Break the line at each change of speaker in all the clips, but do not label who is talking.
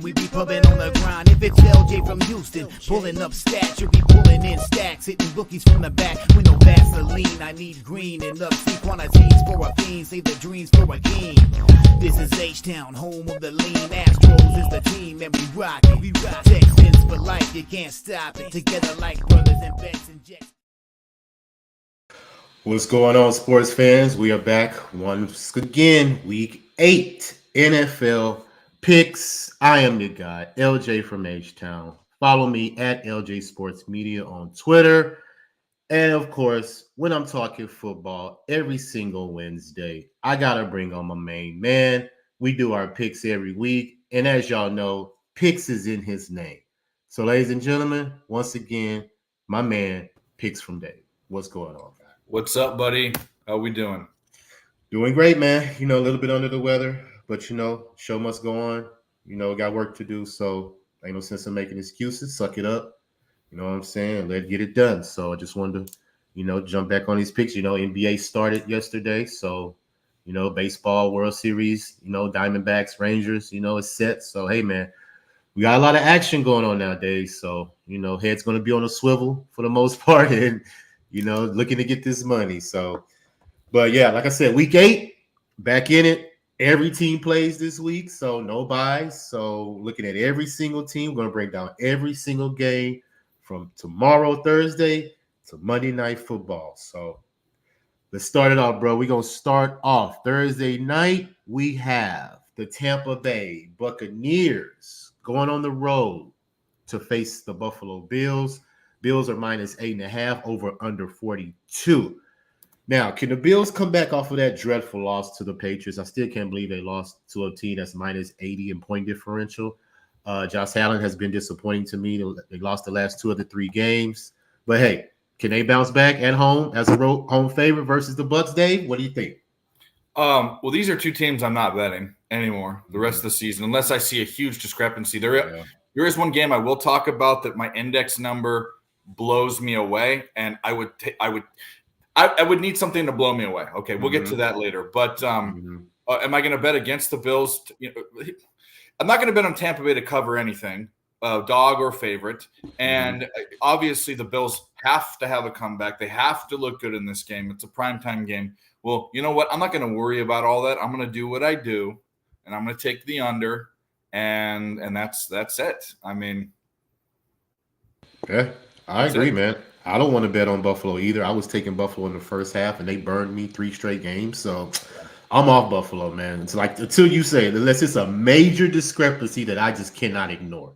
We be pumping on the grind. If it's LJ from Houston, pulling up stats, you'll be pulling in stacks, hitting bookies from the back with no Vaseline. I need green enough see quantities for a fiend, save the dreams for a king. This is H-Town, home of the lean. Astros is the team, and we rock it. We rock Texans for life, you can't stop it. Together like brothers and Becks and Jets.
What's going on, sports fans? We are back once again, week 8 NFL picks. I am your guy, LJ from H-Town. Follow me at LJ Sports Media on Twitter. And of course, when I'm talking football every single Wednesday, I got to bring on my main man. We do our picks every week. And as y'all know, picks is in his name. So ladies and gentlemen, once again, my man, Picks from Dave. What's going on, guy?
What's up, buddy? How we doing?
Doing great, man. A little bit under the weather, but show must go on. Got work to do, so ain't no sense in making excuses. Suck it up. You know what I'm saying? Let's get it done. So I just wanted to, jump back on these picks. NBA started yesterday, so baseball, World Series, Diamondbacks, Rangers, it's set. So hey, man, we got a lot of action going on nowadays. So head's going to be on a swivel for the most part, and looking to get this money. So, but yeah, like I said, week 8, back in it. Every team plays this week, so no buys. So looking at every single team, we're going to break down every single game from tomorrow, Thursday, to Monday Night Football. So let's start it off, bro. We're going to start off Thursday night. We have the Tampa Bay Buccaneers going on the road to face the Buffalo Bills. Bills are minus 8.5, over under 42. Now, can the Bills come back off of that dreadful loss to the Patriots? I still can't believe they lost to a team that's minus 80 in point differential. Josh Allen has been disappointing to me. They lost the last 2 of the 3 games. But hey, can they bounce back at home as a home favorite versus the Bucs, Dave? What do you think?
Well, these are 2 teams I'm not betting anymore the rest of the season, unless I see a huge discrepancy. There is one game I will talk about that my index number blows me away, and I would need something to blow me away. Okay, we'll get to that later. But am I going to bet against the Bills? I'm not going to bet on Tampa Bay to cover anything, dog or favorite. And obviously the Bills have to have a comeback. They have to look good in this game. It's a primetime game. Well, you know what? I'm not going to worry about all that. I'm going to do what I do, and I'm going to take the under, and that's it. I mean,
yeah, I agree, man. I don't want to bet on Buffalo either. I was taking Buffalo in the first half, and they burned me 3 straight games. So I'm off Buffalo, man. It's like until you say it, unless it's a major discrepancy that I just cannot ignore.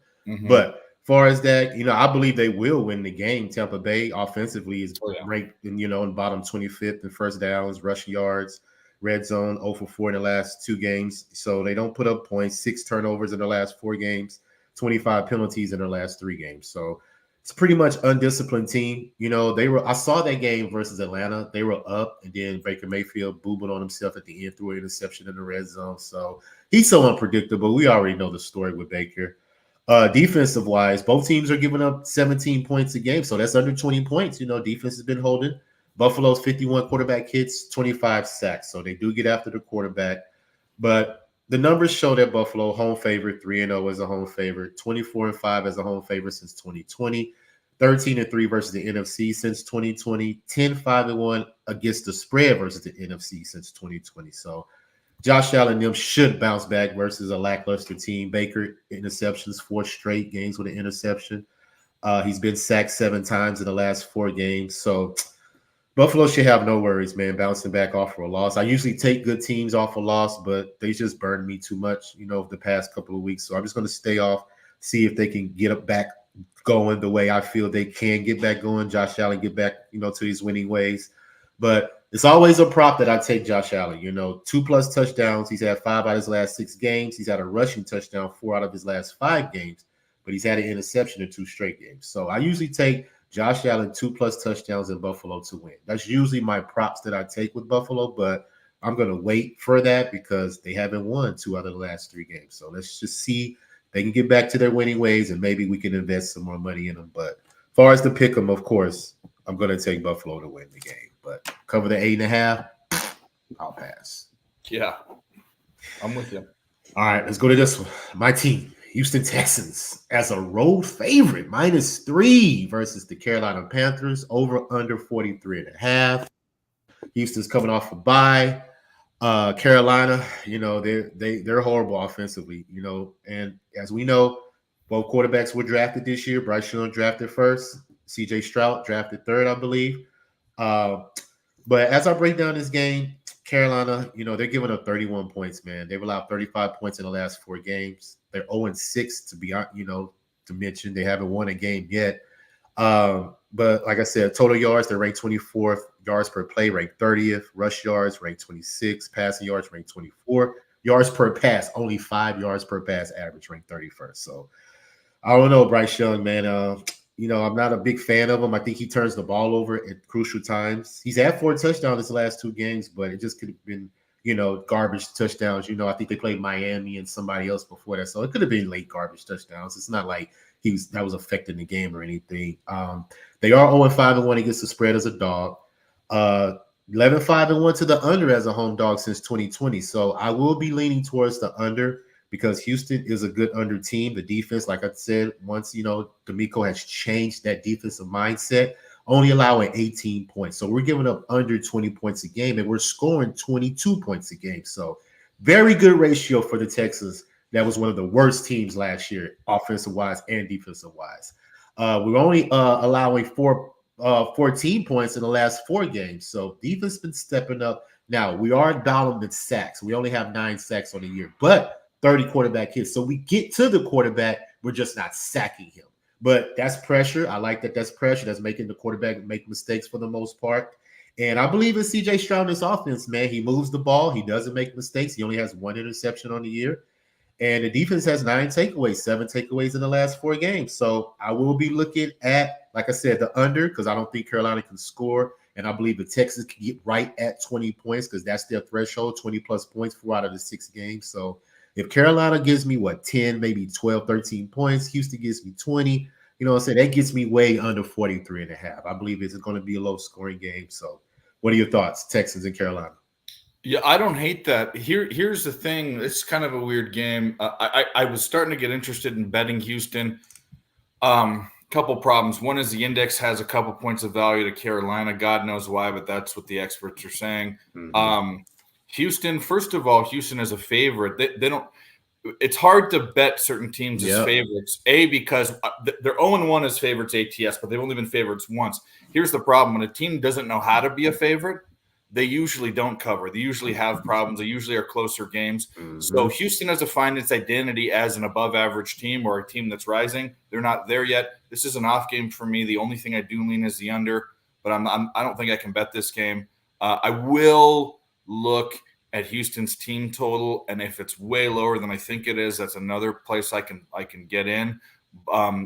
But as far as that, I believe they will win the game. Tampa Bay offensively is ranked in bottom 25th in first downs, rush yards, red zone, 0 for 4 in the last 2 games. So they don't put up points, 6 turnovers in the last 4 games, 25 penalties in the last 3 games. So it's pretty much undisciplined team. I saw that game versus Atlanta. They were up, and then Baker Mayfield boobled on himself at the end through an interception in the red zone. So he's so unpredictable. We already know the story with Baker. Defensive-wise, both teams are giving up 17 points a game, so that's under 20 points. Defense has been holding. Buffalo's 51 quarterback hits, 25 sacks, so they do get after the quarterback. But the numbers show that Buffalo, home favorite, 3-0 as a home favorite, 24-5 as a home favorite since 2020, 13-3 versus the NFC since 2020, 10-5-1 against the spread versus the NFC since 2020. So Josh Allen and them should bounce back versus a lackluster team. Baker, interceptions, 4 straight games with an interception. He's been sacked 7 times in the last 4 games. So Buffalo should have no worries, man, bouncing back off for a loss. I usually take good teams off a loss, but they just burned me too much, the past couple of weeks. So I'm just going to stay off, see if they can get up back going the way I feel they can get back going. Josh Allen get back, to his winning ways. But it's always a prop that I take Josh Allen. 2+ touchdowns. He's had 5 out of his last 6 games. He's had a rushing touchdown 4 out of his last 5 games, but he's had an interception in 2 straight games. So I usually take Josh Allen 2+ touchdowns in Buffalo to win. That's usually my props that I take with Buffalo, but I'm going to wait for that because they haven't won 2 out of the last 3 games. So let's just see if they can get back to their winning ways, and maybe we can invest some more money in them. But as far as the pick them, of course, I'm going to take Buffalo to win the game. But cover the 8.5, I'll pass.
Yeah, I'm with you.
All right, let's go to this one. My team. Houston Texans as a road favorite, -3 versus the Carolina Panthers, over under 43.5. Houston's coming off a bye. Carolina, they're horrible offensively, and as we know, both quarterbacks were drafted this year. Bryce Young drafted first, CJ Stroud drafted third, I believe. But as I break down this game, Carolina, they're giving up 31 points, man. They've allowed 35 points in the last 4 games. They're 0-6 to be, to mention. They haven't won a game yet. But like I said, total yards, they're ranked 24th. Yards per play, ranked 30th. Rush yards, ranked 26th. Passing yards, ranked 24th. Yards per pass, only 5 yards per pass average, ranked 31st. So I don't know, Bryce Young, man. I'm not a big fan of him. I think he turns the ball over at crucial times. He's had 4 touchdowns his last 2 games, but it just could have been, garbage touchdowns. I think they played Miami and somebody else before that. So it could have been late garbage touchdowns. It's not like that was affecting the game or anything. They are 0-5-1 against the spread as a dog. 11-5-1 to the under as a home dog since 2020. So I will be leaning towards the under because Houston is a good under team. The defense, like I said, once, D'Amico has changed that defensive mindset, only allowing 18 points. So we're giving up under 20 points a game, and we're scoring 22 points a game. So very good ratio for the Texans. That was one of the worst teams last year, offensive-wise and defensive-wise. We're only allowing 14 points in the last 4 games. So defense has been stepping up. Now, we are down in sacks. We only have 9 sacks on the year, but 30 quarterback hits. So we get to the quarterback. We're just not sacking him. But that's pressure. I like that that's pressure. That's making the quarterback make mistakes for the most part. And I believe in CJ Stroud in this offense, man. He moves the ball. He doesn't make mistakes. He only has 1 interception on the year. And the defense has 9 takeaways, 7 takeaways in the last 4 games. So I will be looking at, like I said, the under because I don't think Carolina can score. And I believe the Texans can get right at 20 points because that's their threshold, 20-plus points 4 out of the 6 games. So if Carolina gives me, 10, maybe 12, 13 points, Houston gives me 20, that gets me way under 43.5. I believe it's going to be a low-scoring game. So what are your thoughts, Texans and Carolina?
Yeah, I don't hate that. Here's the thing. It's kind of a weird game. I was starting to get interested in betting Houston. Couple problems. One is the index has a couple points of value to Carolina. God knows why, but that's what the experts are saying. Mm-hmm. Houston, first of all, Houston is a favorite. They don't. It's hard to bet certain teams as favorites. Because they're 0-1 as favorites ATS, but they've only been favorites once. Here's the problem: when a team doesn't know how to be a favorite, they usually don't cover. They usually have problems. They usually are closer games. Mm-hmm. So Houston has to find its identity as an above-average team or a team that's rising. They're not there yet. This is an off game for me. The only thing I do lean is the under, but I don't think I can bet this game. I will look at Houston's team total, and if it's way lower than I think it is, that's another place I can get in,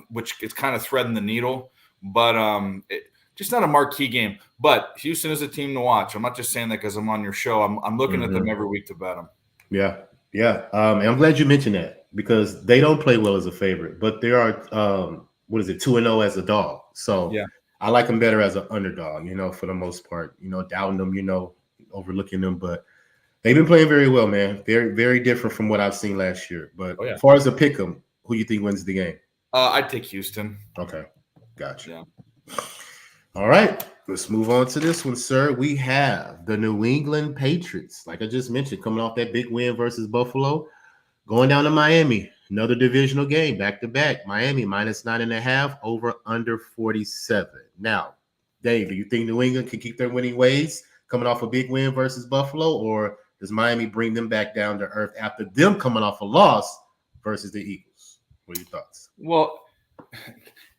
which is kind of threading the needle. But just not a marquee game. But Houston is a team to watch. I'm not just saying that because I'm on your show. I'm looking at them every week to bet them.
Yeah. And I'm glad you mentioned that because they don't play well as a favorite, but they are 2-0 as a dog. So yeah. I like them better as an underdog, for the most part, doubting them, overlooking them. But they've been playing very well, man. Very, very different from what I've seen last year. But as far as a pick 'em, who you think wins the game?
I'd take Houston.
Okay. Gotcha.
Yeah.
All right. Let's move on to this one, sir. We have the New England Patriots, like I just mentioned, coming off that big win versus Buffalo, going down to Miami. Another divisional game, back-to-back. Miami -9.5, over under 47. Now, Dave, do you think New England can keep their winning ways coming off a big win versus Buffalo, or does Miami bring them back down to earth after them coming off a loss versus the Eagles? What are your thoughts?
Well,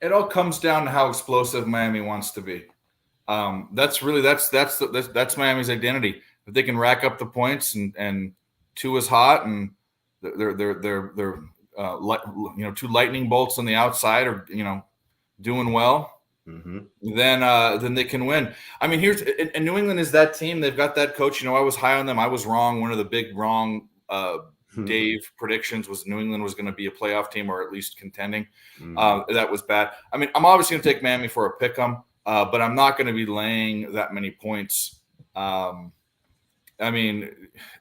it all comes down to how explosive Miami wants to be. That's Miami's identity. If they can rack up the points and Tua's hot and they're 2 lightning bolts on the outside are doing well, then they can win. I mean, and New England is that team. They've got that coach. I was high on them. I was wrong. One of the big wrong Dave predictions was New England was going to be a playoff team or at least contending. That was bad. I mean, I'm obviously going to take Miami for a pick 'em, but I'm not going to be laying that many points. I mean,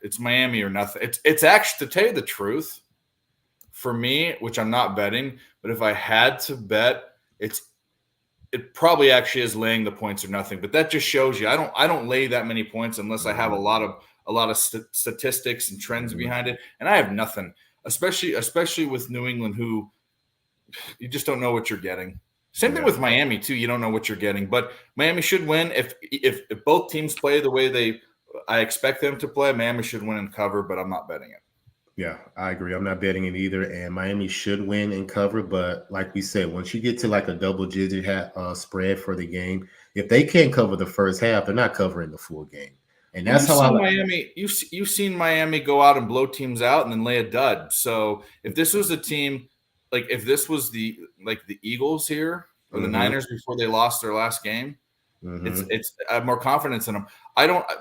it's Miami or nothing. It's actually, to tell you the truth, for me, which I'm not betting, but if I had to bet, it probably actually is laying the points or nothing. But that just shows you I don't lay that many points unless I have a lot of statistics and trends behind it, and I have nothing. Especially with New England, who you just don't know what you're getting. Same thing with Miami too. You don't know what you're getting, but Miami should win if both teams play the way I expect them to play. Miami should win and cover, but I'm not betting it.
Yeah, I agree. I'm not betting it either. And Miami should win and cover. But like we said, once you get to like a double-digit spread for the game, if they can't cover the first half, they're not covering the full game. And that's how
Miami. You've seen Miami go out and blow teams out and then lay a dud. So if this was a team, like if this was the Eagles here or the Niners before they lost their last game, it's I have more confidence in them.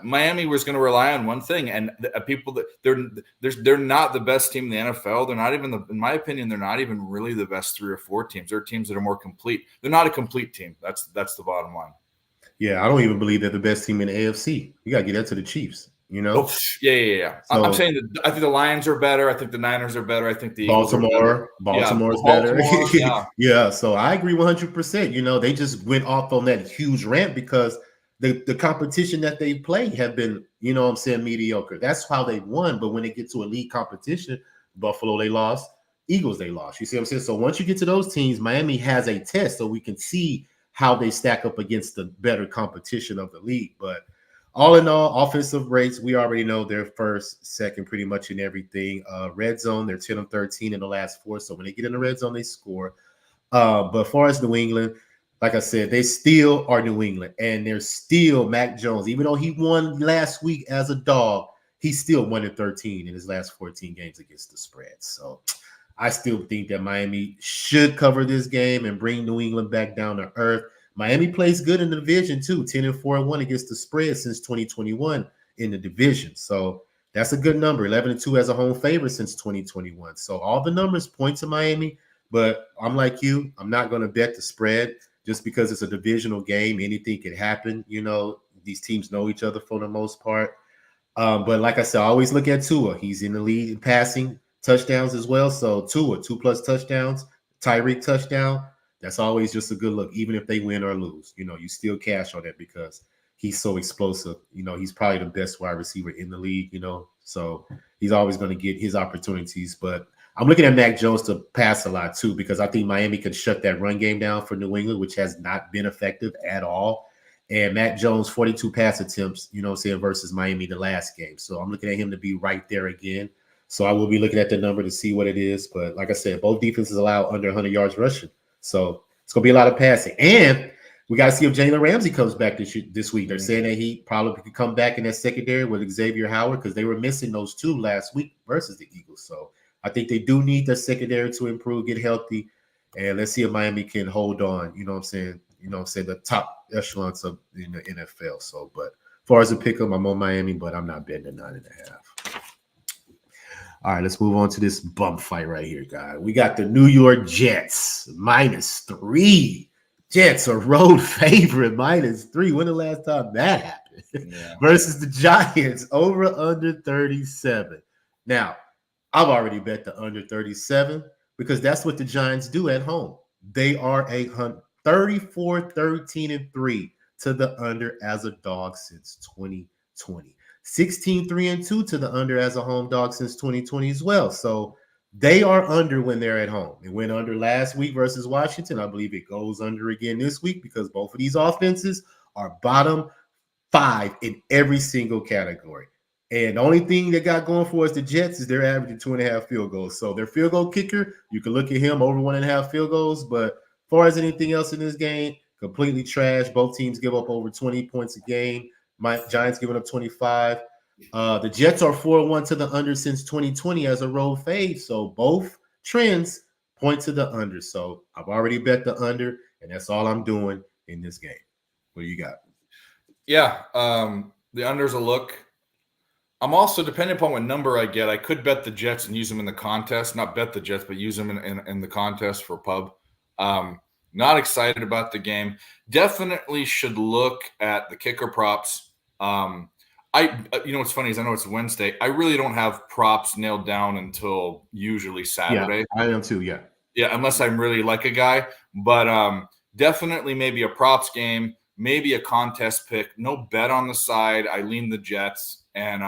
Miami was going to rely on one thing, and people that they're not the best team in the NFL. They're not even in my opinion, they're not even really the best 3 or 4 teams. They're teams that are more complete. They're not a complete team. That's the bottom line.
Yeah, I don't even believe they're the best team in the AFC. You got to get that to the Chiefs, you know?
Oh, yeah. So, I'm saying that I think the Lions are better. I think the Niners are better. I think the Eagles
Baltimore's better. Yeah, so I agree 100%. You know, they just went off on that huge rant because the competition that they play have been, you know what I'm saying, mediocre. That's how they won. But when they get to elite competition, Buffalo, they lost. Eagles, they lost. You see what I'm saying? So once you get to those teams, Miami has a test so we can see how they stack up against the better competition of the league. But all in all, offensive rates, we already know they're first, second, pretty much in everything. Red zone, they're 10 of 13 in the last 4. So when they get in the red zone, they score. But as far as New England, like I said, they still are New England. And they're still Mac Jones. Even though he won last week as a dog, he's still 1 of 13 in his last 14 games against the spread. So I still think that Miami should cover this game and bring New England back down to earth. Miami plays good in the division too, 10-4-1 against the spread since 2021 in the division. So that's a good number. 11-2 as a home favorite since 2021. So all the numbers point to Miami, but I'm like you. I'm not going to bet the spread just because it's a divisional game. Anything can happen. You know, these teams know each other for the most part. But like I said, I always look at Tua. He's in the lead in passing touchdowns as well. So Tua, 2+ touchdowns, Tyreek touchdown. That's always just a good look, even if they win or lose. You know, you still cash on that because he's so explosive. You know, he's probably the best wide receiver in the league, you know. So he's always going to get his opportunities. But I'm looking at Mac Jones to pass a lot too because I think Miami can shut that run game down for New England, which has not been effective at all. And Mac Jones, 42 pass attempts, you know what I'm saying, versus Miami the last game. So I'm looking at him to be right there again. So I will be looking at the number to see what it is. But like I said, both defenses allow under 100 yards rushing. So it's going to be a lot of passing. And we got to see if Jalen Ramsey comes back this week. They're saying that he probably could come back in that secondary with Xavier Howard because they were missing those 2 last week versus the Eagles. So I think they do need the secondary to improve, get healthy. And let's see if Miami can hold on. You know what I'm saying? You know what I'm saying? The top echelons of in the NFL. So, but as far as a pick 'em, I'm on Miami, but I'm not betting at 9.5. All right, let's move on to this bump fight right here, guys. We got the New York Jets -3. Jets are road favorite -3. When the last time that happened? Yeah. Versus the Giants over under 37. Now, I've already bet the under 37 because that's what the Giants do at home. They are 34-13-3 to the under as a dog since 2020. 16-3-2 to the under as a home dog since 2020 as well. So they are under when they're at home. It went under last week versus Washington. I believe it goes under again this week because both of these offenses are bottom 5 in every single category. And the only thing they got going for us, the Jets, is they're averaging 2.5 field goals. So their field goal kicker, you can look at him over 1.5 field goals. But as far as anything else in this game, completely trash. Both teams give up over 20 points a game. Giants giving up 25. The Jets are 4-1 to the under since 2020 as a road fade. So both trends point to the under. So I've already bet the under, and that's all I'm doing in this game. What do you got?
Yeah, the under's a look. I'm also, depending upon what number I get, I could bet the Jets and use them in the contest. Not bet the Jets, but use them in the contest for pub. Not excited about the game. Definitely should look at the kicker props. You know what's funny is I know it's Wednesday. I really don't have props nailed down until usually Saturday.
Yeah, I am too. Yeah.
Yeah, unless I'm really like a guy. But definitely maybe a props game, maybe a contest pick. No bet on the side. I lean the Jets, and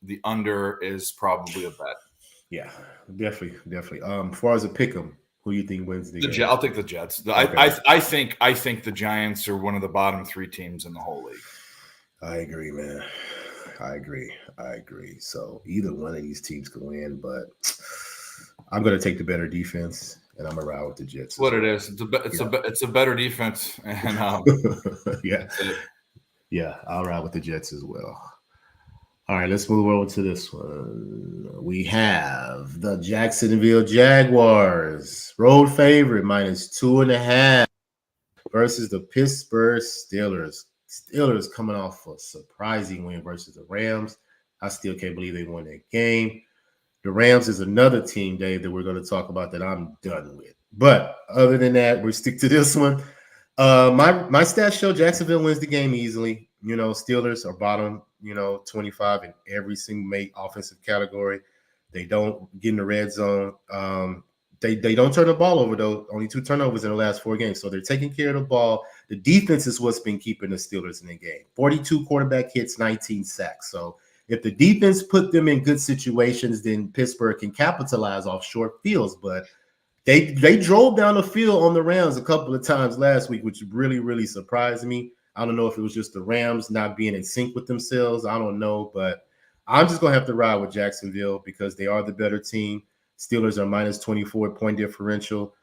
the under is probably a bet.
Yeah, definitely. As far as a pick 'em, who do you think wins the game?
I'll take the Jets.
Okay.
I think the Giants are one of the bottom 3 teams in the whole league.
I agree, man. I agree. So either one of these teams could win, but I'm going to take the better defense, and I'm going to ride with the Jets.
That's what it is. It's a better defense, and
yeah, I'll ride with the Jets as well. All right, let's move on to this one. We have the Jacksonville Jaguars, road favorite, -2.5 versus the Pittsburgh Steelers. Steelers coming off a surprising win versus the Rams. I still can't believe they won that game. The Rams is another team, Dave, that we're going to talk about that I'm done with. But other than that, we stick to this one. My stats show Jacksonville wins the game easily. Steelers are bottom, 25 in every single offensive category. They don't get in the red zone. They don't turn the ball over, though. Only 2 turnovers in the last 4 games. So they're taking care of the ball. The defense is what's been keeping the Steelers in the game. 42 quarterback hits, 19 sacks. So if the defense put them in good situations, then Pittsburgh can capitalize off short fields. But they drove down the field on the Rams a couple of times last week, which really, really surprised me. I don't know if it was just the Rams not being in sync with themselves. I don't know. But I'm just going to have to ride with Jacksonville because they are the better team. Steelers are -24 point differential,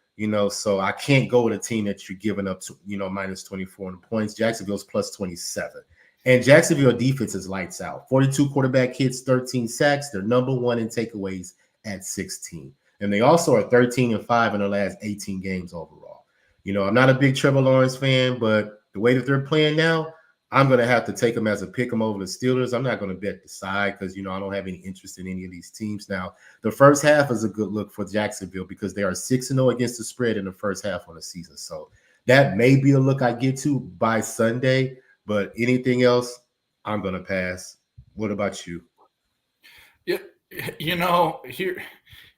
so I can't go with a team that you're giving up to, -24 in points. Jacksonville's +27. And Jacksonville defense is lights out. 42 quarterback hits, 13 sacks. They're number 1 in takeaways at 16. And they also are 13-5 in their last 18 games overall. I'm not a big Trevor Lawrence fan, but the way that they're playing now, I'm going to have to take them as a pick 'em over the Steelers. I'm not going to bet the side because, I don't have any interest in any of these teams. Now, the first half is a good look for Jacksonville because they are 6-0 against the spread in the first half of the season. So that may be a look I get to by Sunday, but anything else, I'm going to pass. What about you?
Yeah,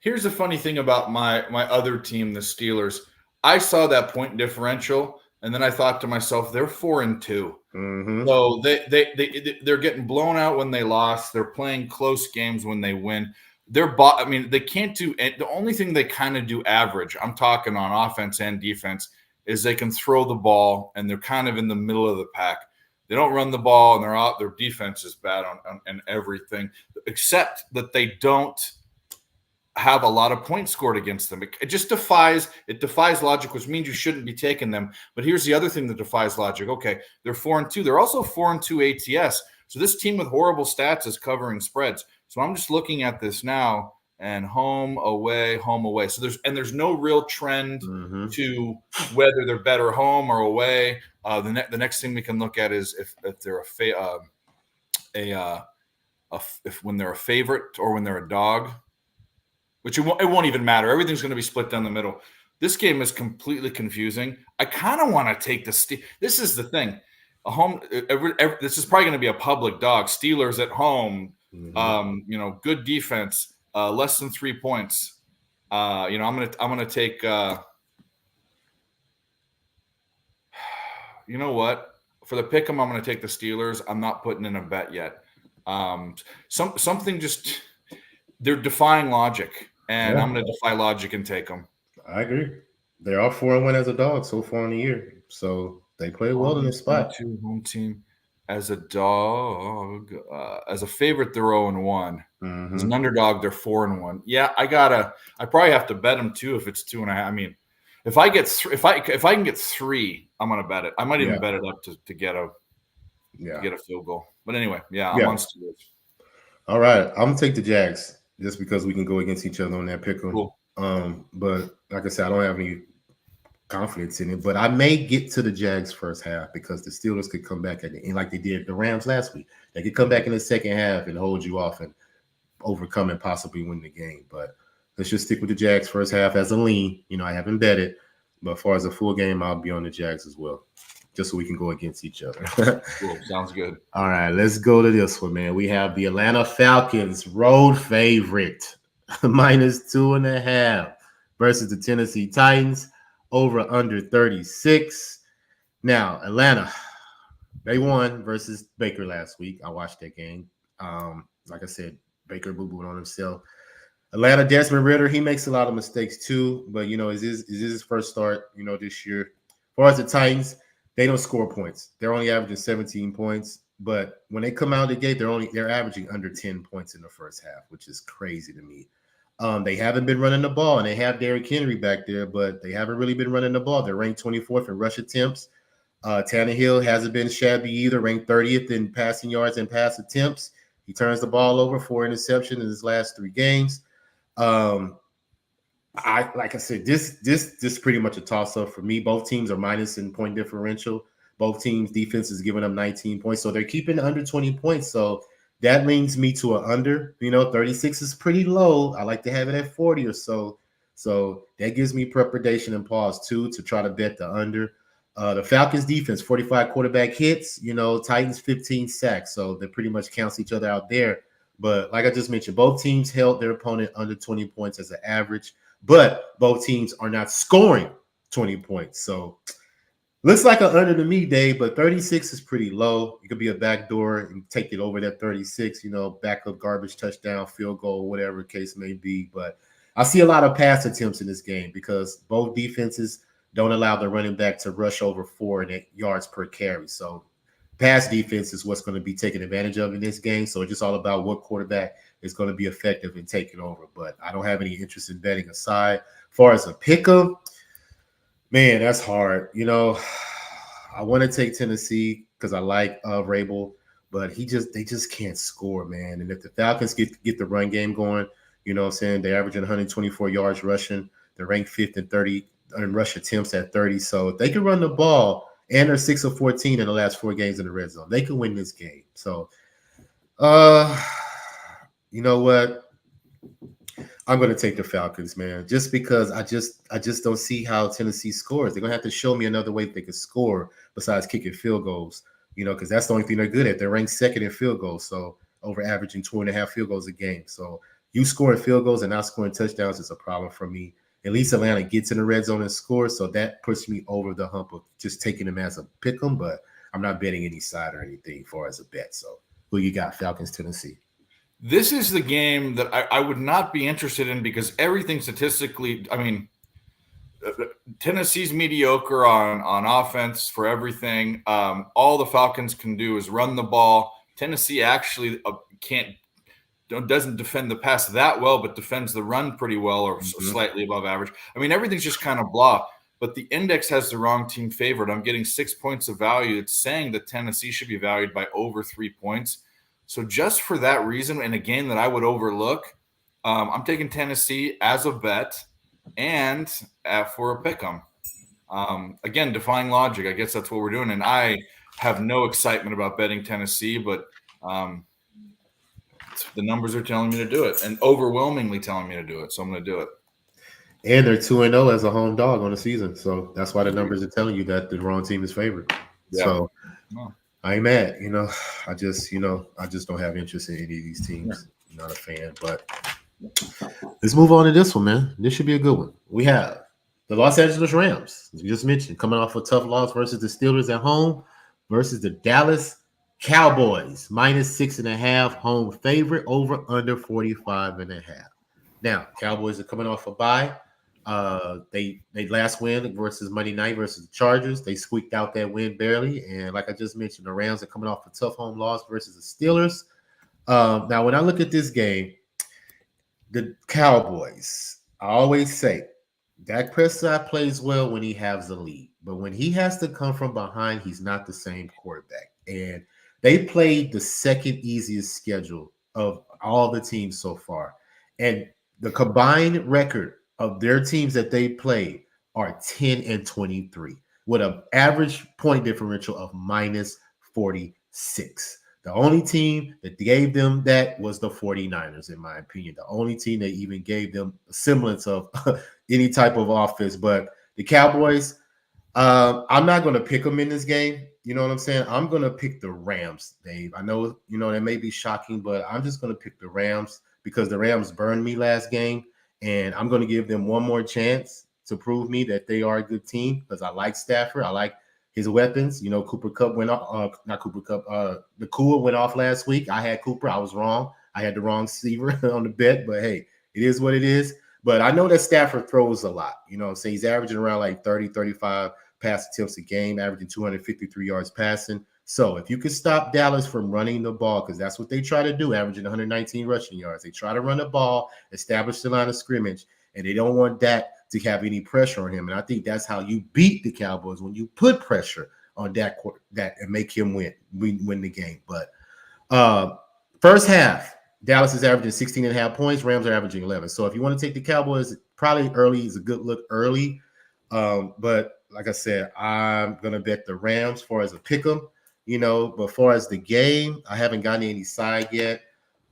here's the funny thing about my other team, the Steelers. I saw that point differential, and then I thought to myself, they're 4-2.
Mm-hmm.
So they're getting blown out when they lost. They're playing close games when they win. They can't do – the only thing they kind of do average, I'm talking on offense and defense, is they can throw the ball, and they're kind of in the middle of the pack. They don't run the ball, and they're out. Their defense is bad on everything, except that they don't have a lot of points scored against them. It just defies logic, which means you shouldn't be taking them. But here's the other thing that defies logic. Okay, they're 4-2. They're also 4-2 ATS. So this team with horrible stats is covering spreads. So I'm just looking at this now, and home, away. So there's no real trend to whether they're better home or away. The next thing we can look at is if they're if when they're a favorite or when they're a dog. Which it won't even matter. Everything's going to be split down the middle. This game is completely confusing. I kind of want to take the this is the thing. This is probably going to be a public dog. Steelers at home. Good defense. Less than 3 points. I'm gonna take. You know what? For the pick 'em, I'm going to take the Steelers. I'm not putting in a bet yet. Something just they're defying logic. And I'm going to defy logic and take them.
I agree. They are 4-1 as a dog so far in the year. So they play well in this spot.
Home team as a dog. As a favorite, they're 0-1. As an underdog, they're 4-1. Yeah, I probably have to bet them too if it's 2.5. I mean, if I can get 3, I'm going to bet it. I might even bet it up to get a field goal. But anyway, I'm on Steelers.
All right, I'm going to take the Jags. Just because we can go against each other on that pick 'em.
Cool.
But like I said, I don't have any confidence in it. But I may get to the Jags first half because the Steelers could come back at the end like they did the Rams last week. They could come back in the second half and hold you off and overcome and possibly win the game. But let's just stick with the Jags first half as a lean. I haven't bet it. But as far as a full game, I'll be on the Jags as well. just so we can go against each other.
Cool. Sounds good.
All right, let's go to this one, man. We have the Atlanta Falcons, road favorite, -2.5 versus the Tennessee Titans, over under 36. Now, Atlanta, they won versus Baker last week. I watched that game. Like I said, Baker boo-booed on himself. Atlanta, Desmond Ridder, he makes a lot of mistakes too, but, is his first start, this year. As far as the Titans, they don't score points. They're only averaging 17 points, but when they come out of the gate, they're averaging under 10 points in the first half, which is crazy to me. They haven't been running the ball, and they have Derrick Henry back there, but they haven't really been running the ball. They're ranked 24th in rush attempts. Tannehill hasn't been shabby either, ranked 30th in passing yards and pass attempts. He turns the ball over, 4 interceptions in his last 3 games. Like I said, this is pretty much a toss-up for me. Both teams are minus in point differential. Both teams' defense is giving them 19 points, so they're keeping under 20 points. So that leads me to an under. 36 is pretty low. I like to have it at 40 or so. So that gives me preparation and pause too to try to bet the under. The Falcons defense, 45 quarterback hits. Titans 15 sacks. So they pretty much cancel each other out there. But like I just mentioned, both teams held their opponent under 20 points as an average. But both teams are not scoring 20 points. So looks like an under to me, Dave, but 36 is pretty low. It could be a backdoor and take it over that 36, backup garbage touchdown, field goal, whatever the case may be. But I see a lot of pass attempts in this game because both defenses don't allow the running back to rush over 4 yards per carry. So pass defense is what's going to be taken advantage of in this game. So it's just all about what quarterback is going to be effective in taking over. But I don't have any interest in betting aside. As far as a pick'em, man, that's hard. I want to take Tennessee because I like Vrabel, but they just can't score, man. And if the Falcons get the run game going, what I'm saying, they're averaging 124 yards rushing. They're ranked 5th in 30 in rush attempts at 30. So if they can run the ball, and they're 6 of 14 in the last 4 games in the red zone, they can win this game. So, you know what? I'm going to take the Falcons, man, just because I just don't see how Tennessee scores. They're going to have to show me another way they can score besides kicking field goals, because that's the only thing they're good at. They're ranked 2nd in field goals, so over averaging 2.5 field goals a game. So you scoring field goals and not scoring touchdowns is a problem for me. At least Atlanta gets in the red zone and scores, so that puts me over the hump of just taking them as a pick 'em, but I'm not betting any side or anything for as a bet. So who you got, Falcons, Tennessee?
This is the game that I would not be interested in because everything statistically, Tennessee's mediocre on offense for everything. All the Falcons can do is run the ball. Tennessee actually doesn't defend the pass that well, but defends the run pretty well or slightly above average. Everything's just kind of blah. But the index has the wrong team favored. I'm getting 6 points of value. It's saying that Tennessee should be valued by over 3 points. So just for that reason, in a game that I would overlook, I'm taking Tennessee as a bet and for a pick 'em. Again, defying logic. I guess that's what we're doing. And I have no excitement about betting Tennessee, but the numbers are telling me to do it and overwhelmingly telling me to do it. So I'm going to do it.
And they're 2-0 as a home dog on the season. So that's why the numbers are telling you that the wrong team is favored. Yeah. So I ain't mad. I just don't have interest in any of these teams. I'm not a fan, but let's move on to this one, man. This should be a good one. We have the Los Angeles Rams, as you just mentioned, coming off a tough loss versus the Steelers at home versus the Dallas Cowboys, -6.5 home favorite, over under 45.5. Now, Cowboys are coming off a bye. They last win versus Monday night versus the Chargers. They squeaked out that win barely. And like I just mentioned, the Rams are coming off a tough home loss versus the Steelers. Now, when I look at this game, the Cowboys, I always say, Dak Prescott plays well when he has the lead. But when he has to come from behind, he's not the same quarterback. And they played the second easiest schedule of all the teams so far. And the combined record of their teams that they played are 10-23 with an average point differential of -46. The only team that gave them that was the 49ers, in my opinion. The only team that even gave them a semblance of any type of offense. But the Cowboys, I'm not going to pick them in this game. You know what I'm saying? I'm going to pick the Rams, Dave. I know, that may be shocking, but I'm just going to pick the Rams because the Rams burned me last game, and I'm going to give them one more chance to prove me that they are a good team because I like Stafford. I like his weapons. Cooper Kupp went off. Not Cooper Kupp. Nakua went off last week. I had Cooper. I was wrong. I had the wrong receiver on the bet, but hey, it is what it is. But I know that Stafford throws a lot. So he's averaging around like 30, 35 pass attempts a game, averaging 253 yards passing. So if you could stop Dallas from running the ball, because that's what they try to do, averaging 119 rushing yards. They try to run the ball, establish the line of scrimmage, and they don't want Dak to have any pressure on him. And I think that's how you beat the Cowboys, when you put pressure on Dak and make him win the game. But first half, Dallas is averaging 16.5 points. Rams are averaging 11. So if you want to take the Cowboys, probably early is a good look early. But like I said, I'm going to bet the Rams for as a pick 'em, but far as the game, I haven't gotten any side yet.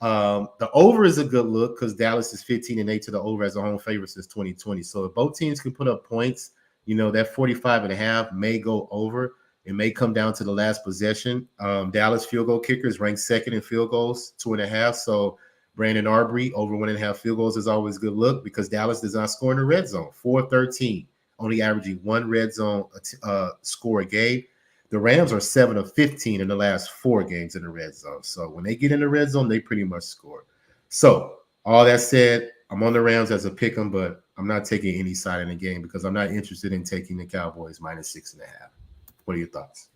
The over is a good look because Dallas is 15-8 to the over as a home favorite since 2020. So if both teams can put up points, that 45.5 may go over. It may come down to the last possession. Dallas field goal kickers ranked second in field goals, 2.5. So Brandon Arbery over 1.5 field goals is always a good look because Dallas does not score in the red zone, 4-13. Only averaging one red zone score a game. The Rams are 7 of 15 in the last 4 games in the red zone. So when they get in the red zone, they pretty much score. So all that said, I'm on the Rams as a pick 'em, but I'm not taking any side in the game because I'm not interested in taking the Cowboys minus 6.5. What are your thoughts?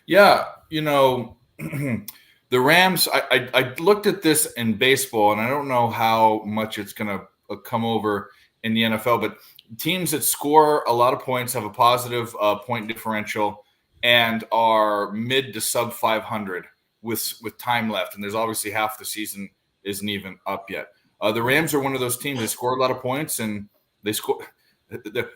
Yeah, the Rams, I looked at this in baseball, and I don't know how much it's going to come over in the NFL, but teams that score a lot of points, have a positive point differential, and are mid to sub 500 with time left. And there's obviously half the season isn't even up yet. The Rams are one of those teams that score a lot of points, and they score.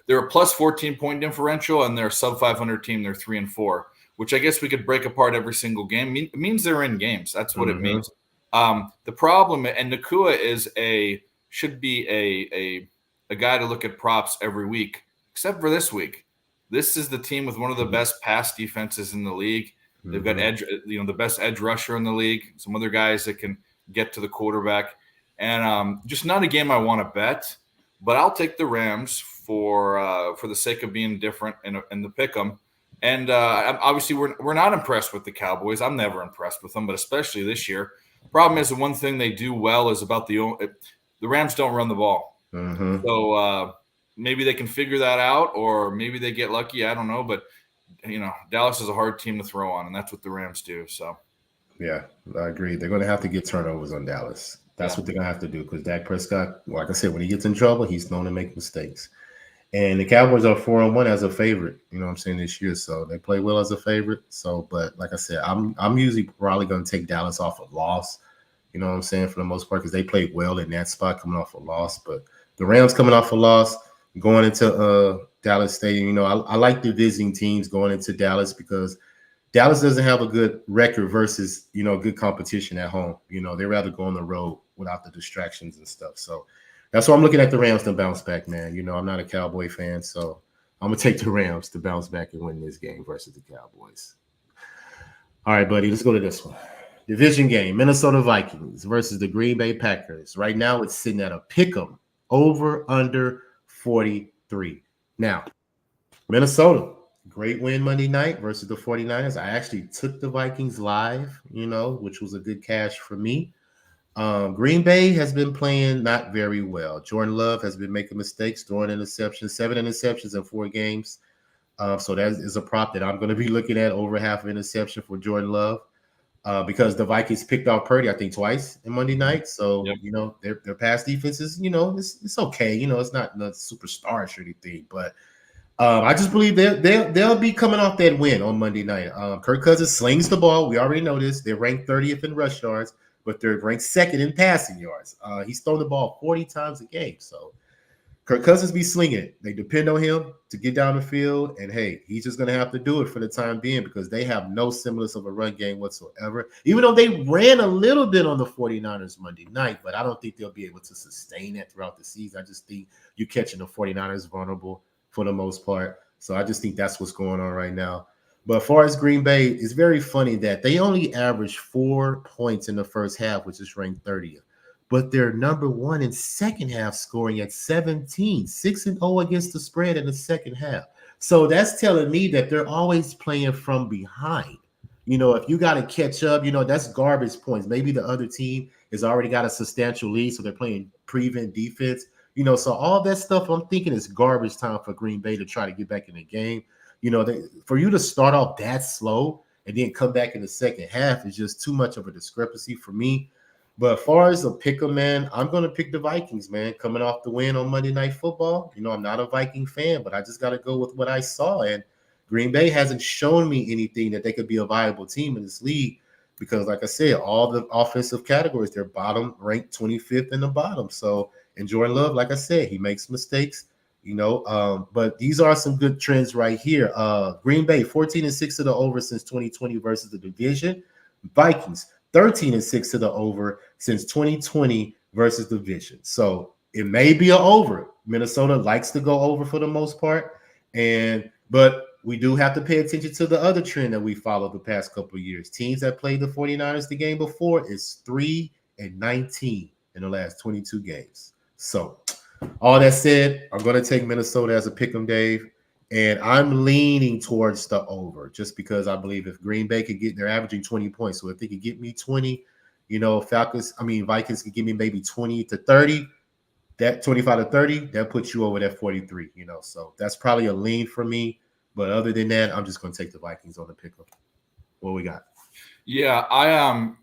They're a plus 14 point differential, and they're a sub 500 team. They're 3-4, which I guess we could break apart every single game. It means they're in games. That's what it means. The problem, and Nakua should be a guy to look at props every week, except for this week. This is the team with one of the best pass defenses in the league. They've got the best edge rusher in the league, some other guys that can get to the quarterback, and just not a game I want to bet, but I'll take the Rams for the sake of being different in the pick 'em. And obviously we're not impressed with the Cowboys. I'm never impressed with them, but especially this year. Problem is, the one thing they do well is the Rams don't run the ball. So maybe they can figure that out, or maybe they get lucky. I don't know, but Dallas is a hard team to throw on, and that's what the Rams do. So
yeah, I agree. They're going to have to get turnovers on Dallas. That's what they're going to have to do because Dak Prescott, like I said, when he gets in trouble, he's known to make mistakes. And the Cowboys are 4-1 as a favorite, this year. So they play well as a favorite. So, but like I said, I'm usually probably going to take Dallas off a loss, for the most part, because they played well in that spot coming off a loss. But the Rams coming off a loss, going into Dallas Stadium, I like the visiting teams going into Dallas because Dallas doesn't have a good record versus, good competition at home. They'd rather go on the road without the distractions and stuff. So that's why I'm looking at the Rams to bounce back, man. I'm not a Cowboy fan, so I'm going to take the Rams to bounce back and win this game versus the Cowboys. All right, buddy, let's go to this one. Division game, Minnesota Vikings versus the Green Bay Packers. Right now, it's sitting at a pick 'em over under 43. Now, Minnesota, great win Monday night versus the 49ers. I actually took the Vikings live, which was a good cash for me. Green Bay has been playing not very well. Jordan Love has been making mistakes, throwing interceptions, 7 interceptions in 4 games. So that is a prop that I'm going to be looking at, over half of interception for Jordan Love, because the Vikings picked off Purdy, I think, twice in Monday night. So, their pass defense is, it's okay. It's not superstarish or anything, but I just believe they'll be coming off that win on Monday night. Kirk Cousins slings the ball. We already know this. They're ranked 30th in rush yards, but they're ranked 2nd in passing yards. He's thrown the ball 40 times a game. So Kirk Cousins be slinging it. They depend on him to get down the field, and hey, he's just going to have to do it for the time being because they have no semblance of a run game whatsoever, even though they ran a little bit on the 49ers Monday night, but I don't think they'll be able to sustain it throughout the season. I just think you're catching the 49ers vulnerable for the most part. So I just think that's what's going on right now. But as far as Green Bay, it's very funny that they only averaged 4 points in the first half, which is ranked 30th. But they're number one in second half scoring at 17, 6-0 against the spread in the second half. So that's telling me that they're always playing from behind. If you got to catch up, that's garbage points. Maybe the other team has already got a substantial lead, so they're playing prevent defense. So all that stuff I'm thinking is garbage time for Green Bay to try to get back in the game. For you to start off that slow and then come back in the second half is just too much of a discrepancy for me. But as far as a pick 'em, man, I'm going to pick the Vikings, man, coming off the win on Monday Night Football. I'm not a Viking fan, but I just got to go with what I saw. And Green Bay hasn't shown me anything that they could be a viable team in this league because, like I said, all the offensive categories, they're bottom, ranked 25th in the bottom. So, and Jordan Love, like I said, he makes mistakes, but these are some good trends right here. Green Bay, 14-6 to the over since 2020 versus the division. Vikings, 13-6 to the over since 2020 versus division. So it may be an over. Minnesota likes to go over for the most part, but we do have to pay attention to the other trend that we followed the past couple of years. Teams that played the 49ers the game before is 3-19 in the last 22 games. So all that said, I'm going to take Minnesota as a pick 'em, Dave. And I'm leaning towards the over just because I believe if Green Bay could they're averaging 20 points. So if they could get me 20, Vikings could give me maybe 20 to 30, that 25 to 30, that puts you over that 43, So that's probably a lean for me. But other than that, I'm just going to take the Vikings on the pick 'em. What we got?
Yeah, I'm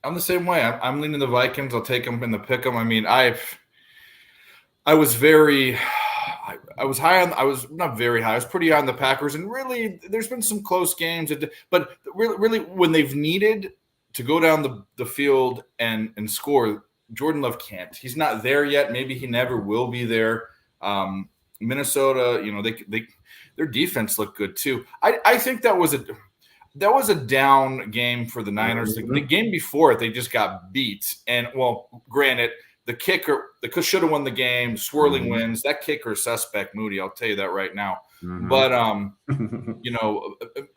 the same way. I'm leaning the Vikings. I'll take them in the pick 'em. I mean, I was high on. I was not very high. I was pretty high on the Packers, and really, there's been some close games. But really, when they've needed to go down the field and score, Jordan Love can't. He's not there yet. Maybe he never will be there. Minnesota, their defense looked good too. I think that was a down game for the Niners. The game before it, they just got beat. And granted. The kicker should have won the game. Swirling wins. That kicker is suspect, Moody. I'll tell you that right now. But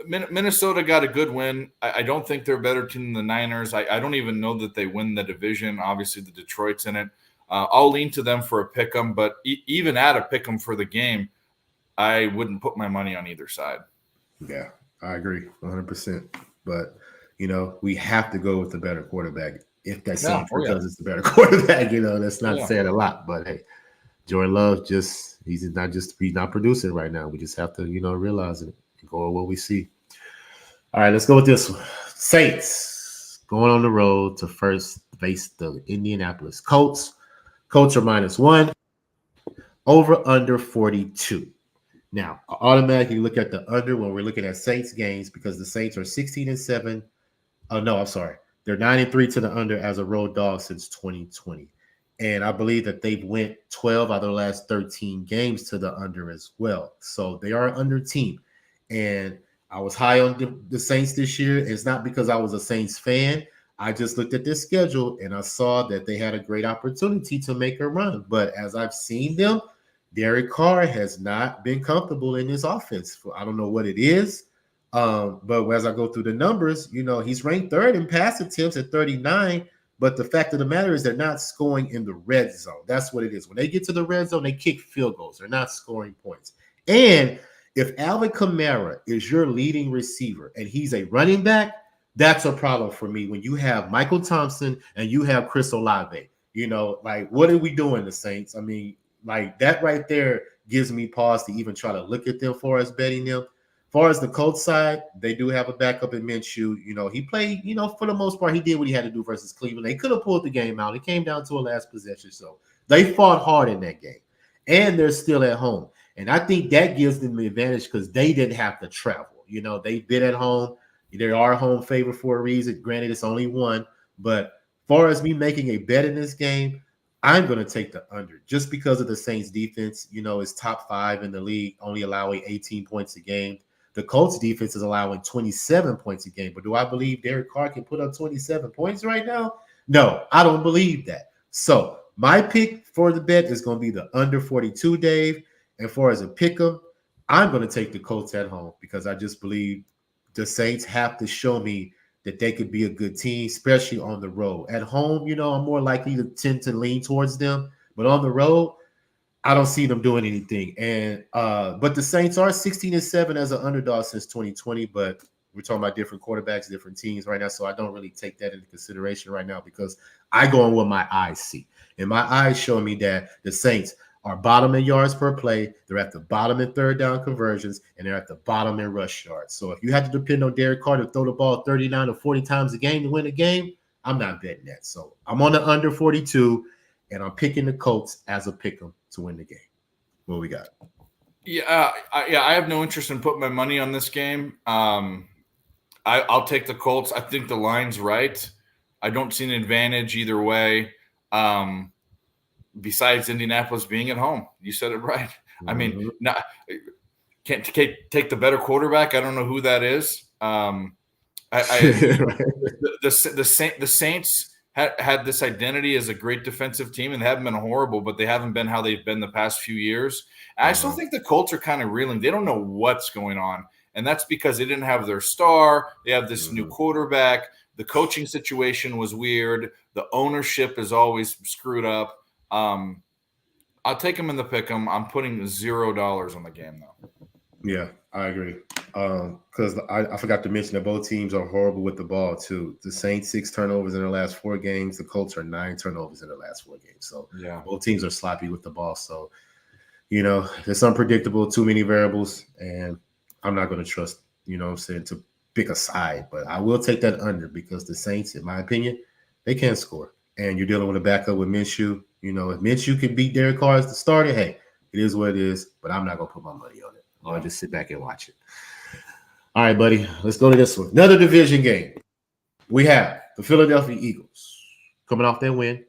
Minnesota got a good win. I don't think they're a better team than the Niners. I don't even know that they win the division. Obviously, the Detroit's in it. I'll lean to them for a pick 'em, but even at a pick 'em for the game, I wouldn't put my money on either side.
Yeah, I agree 100%. But we have to go with the better quarterback. If that's because it's the better quarterback, that's not saying a lot. But hey, Jordan Love he's not producing right now. We just have to, realize it and go with what we see. All right, let's go with this one. Saints going on the road to first face the Indianapolis Colts. Colts are -1. Over under 42. Now, I automatically look at the under when we're looking at Saints games because the Saints are 16-7. Oh no, I'm sorry. They're 9-3 to the under as a road dog since 2020. And I believe that they've went 12 out of the last 13 games to the under as well. So they are an under team. And I was high on the Saints this year. It's not because I was a Saints fan. I just looked at their schedule and I saw that they had a great opportunity to make a run. But as I've seen them, Derek Carr has not been comfortable in his offense. I don't know what it is. But as I go through the numbers, he's ranked third in pass attempts at 39. But the fact of the matter is they're not scoring in the red zone. That's what it is. When they get to the red zone, they kick field goals. They're not scoring points. And if Alvin Kamara is your leading receiver and he's a running back, that's a problem for me when you have Michael Thompson and you have Chris Olave. What are we doing, the Saints? I mean, that right there gives me pause to even try to look at them for us betting them. As far as the Colts side, they do have a backup in Minshew. He played, for the most part, he did what he had to do versus Cleveland. They could have pulled the game out. It came down to a last possession. So they fought hard in that game. And they're still at home. And I think that gives them the advantage because they didn't have to travel. They've been at home. They are a home favorite for a reason. Granted, it's only one. But as far as me making a bet in this game, I'm going to take the under just because of the Saints defense. It's top 5 in the league, only allowing 18 points a game. The Colts defense is allowing 27 points a game. But do I believe Derek Carr can put up 27 points right now? No, I don't believe that. So my pick for the bet is going to be the under 42, Dave. And far as a pick 'em, I'm going to take the Colts at home because I just believe the Saints have to show me that they could be a good team, especially on the road. At home, I'm more likely to tend to lean towards them, but on the road, I don't see them doing anything. And but the Saints are 16-7 as an underdog since 2020, but we're talking about different quarterbacks, different teams right now, so I don't really take that into consideration right now because I go on what my eyes see. And my eyes show me that the Saints are bottom in yards per play, they're at the bottom in third down conversions, and they're at the bottom in rush yards. So if you have to depend on Derek Carr to throw the ball 39 or 40 times a game to win a game, I'm not betting that. So I'm on the under 42, and I'm picking the Colts as a pick 'em to win the game. What we got?
Yeah, I have no interest in putting my money on this game. I'll take the Colts. I think the line's right. I don't see an advantage either way. Besides Indianapolis being at home, you said it right. I mean, can't take the better quarterback. I don't know who that is. The Saints had this identity as a great defensive team, and they haven't been horrible, but they haven't been how they've been the past few years. And I still think the Colts are kind of reeling. They don't know what's going on, and that's because they didn't have their star. They have this new quarterback. The coaching situation was weird. The ownership is always screwed up. I'll take them in the pick 'em. I'm putting $0 on the game, though.
Yeah, I agree. Because I forgot to mention that both teams are horrible with the ball, too. The Saints, 6 turnovers in their last 4 games. The Colts are 9 turnovers in their last 4 games. So both teams are sloppy with the ball. So, it's unpredictable, too many variables, and I'm not going to trust, to pick a side. But I will take that under because the Saints, in my opinion, they can score. And you're dealing with a backup with Minshew. If Minshew can beat Derek Carr as the starter, hey, it is what it is. But I'm not going to put my money on it. I'll just sit back and watch it. All right, buddy. Let's go to this one. Another division game. We have the Philadelphia Eagles coming off their win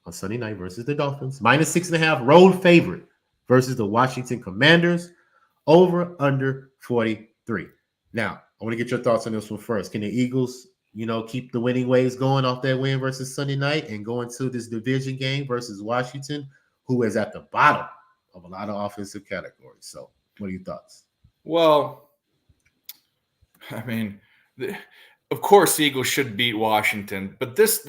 on Sunday night versus the Dolphins. -6.5 road favorite versus the Washington Commanders. Over under 43. Now, I want to get your thoughts on this one first. Can the Eagles, keep the winning ways going off that win versus Sunday night and go into this division game versus Washington, who is at the bottom of a lot of offensive categories? So, what are your thoughts?
Well, I mean, of course, the Eagles should beat Washington, but this